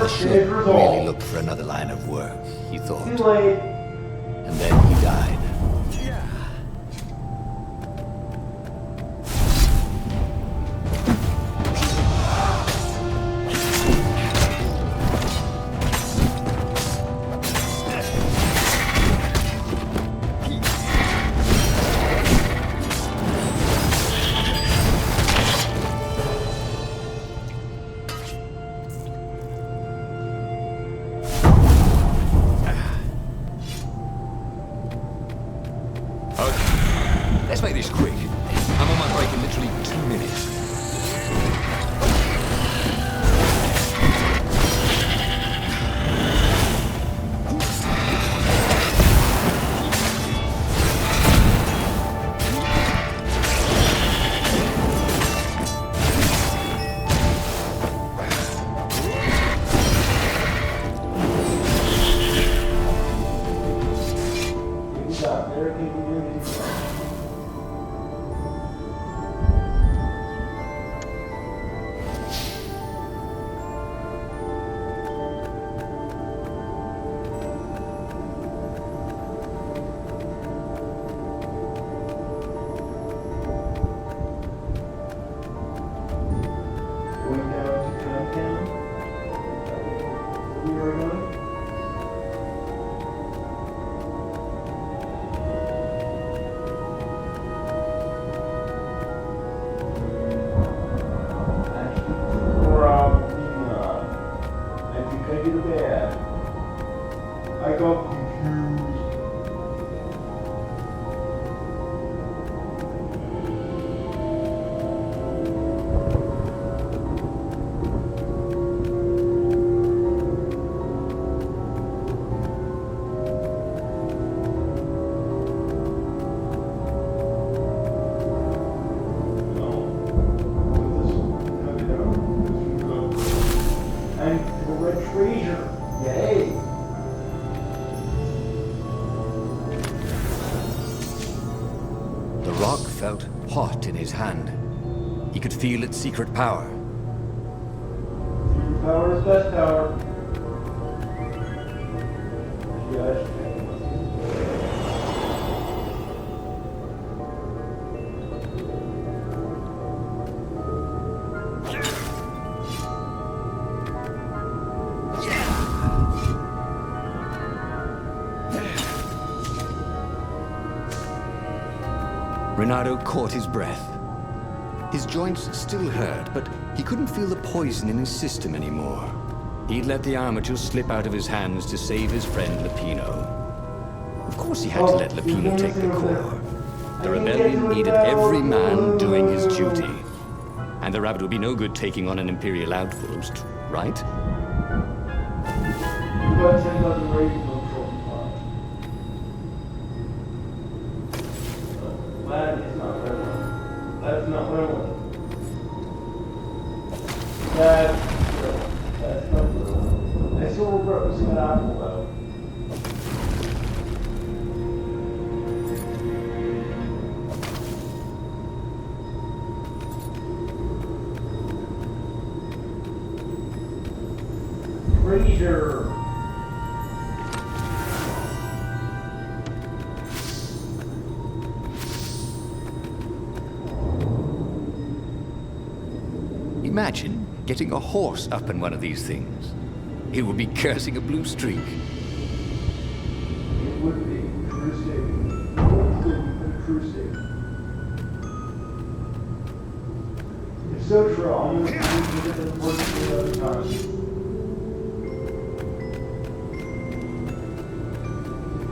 I should really look for another line of work, he thought. Too late. And then he died. Let's make this quick. I'm on my break in literally 2 minutes. I got confused. And the red treasure. Yay! The rock felt hot in his hand. He could feel its secret power. Secret power is best power. Yes. Renato caught his breath. His joints still hurt, but he couldn't feel the poison in his system anymore. He'd let the armature slip out of his hands to save his friend Lupino. Of course he had to let Lupino take the core. The rebellion needed every man doing his duty. And the rabbit would be no good taking on an Imperial outpost, right? You got 10,000 raisins on trophy farm. That is not what I want. That's not what I want. That's not what I want. I still regret missing an apple though. Treasure. Imagine getting a horse up in one of these things. He would be cursing a blue streak. It would be true statement. True statement. It's so true. I'm going to get this work the other time.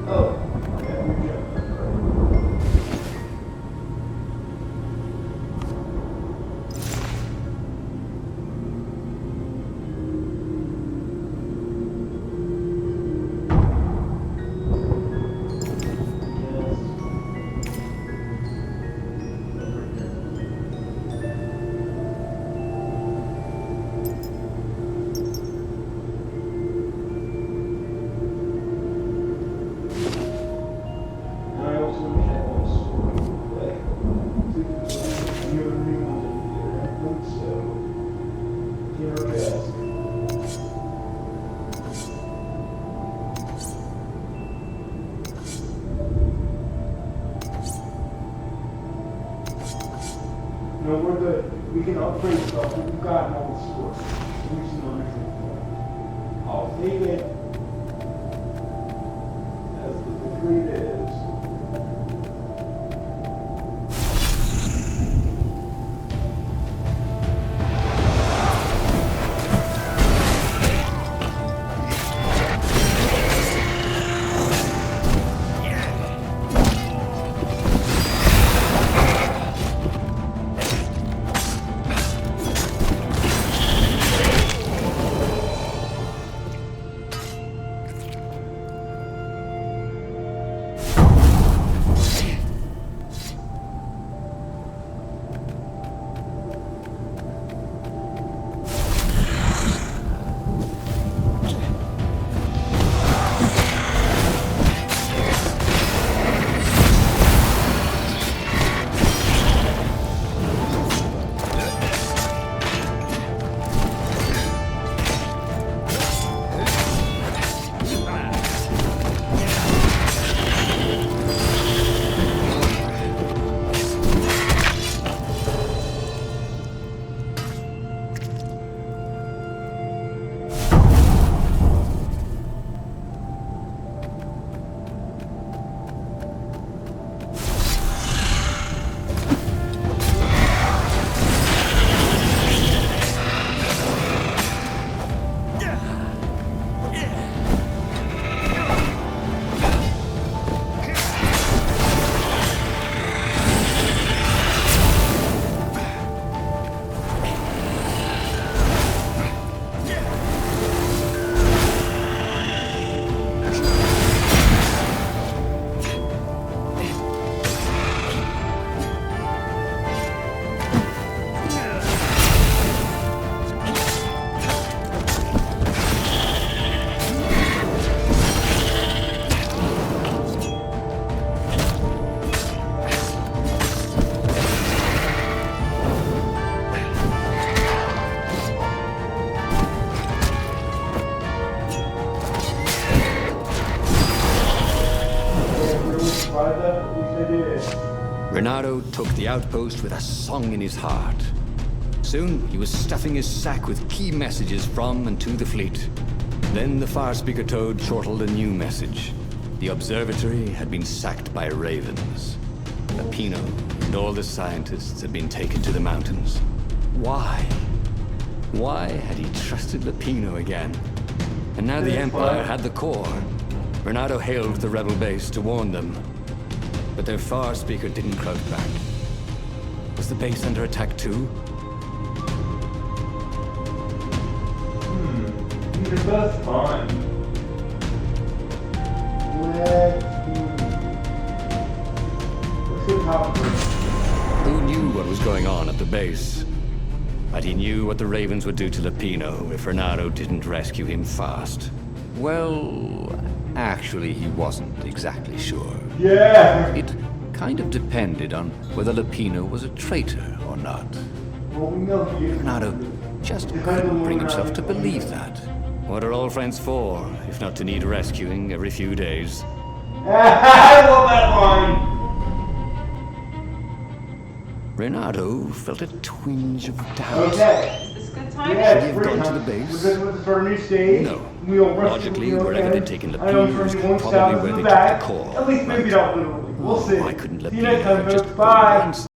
Oh, yeah, we jump. You know, we can upgrade stuff, but we've got all the stores. We've seen underneath. I'll take it as the victory it is. Renato took the outpost with a song in his heart. Soon, he was stuffing his sack with key messages from and to the fleet. Then the far speaker toad chortled a new message. The observatory had been sacked by ravens. Lapino and all the scientists had been taken to the mountains. Why? Why had he trusted Lapino again? And now the Empire had the core. Renato hailed the rebel base to warn them. But their far speaker didn't crouch back. Was the base under attack too? That's fine. Let's get top first. Who knew what was going on at the base? But he knew what the ravens would do to Lapino if Renato didn't rescue him fast. Well, actually, he wasn't exactly sure. Yeah! It kind of depended on whether Lapino was a traitor or not. Well, we know he is. Renato just couldn't bring himself to believe that. What are old friends for, if not to need rescuing every few days? I love that line! Renato felt a twinge of doubt. Okay. Is this good time? Yeah, Should he it's have great gone to time. the base? We're good with our new stage. No. We'll rescue Logically, the wherever okay. they'd taken I know Lapino is Tony won't probably stab us where in they the took back. the core. At least maybe Right. not literally. We'll see. Why couldn't See you next Lapino time, have just folks. put Bye. one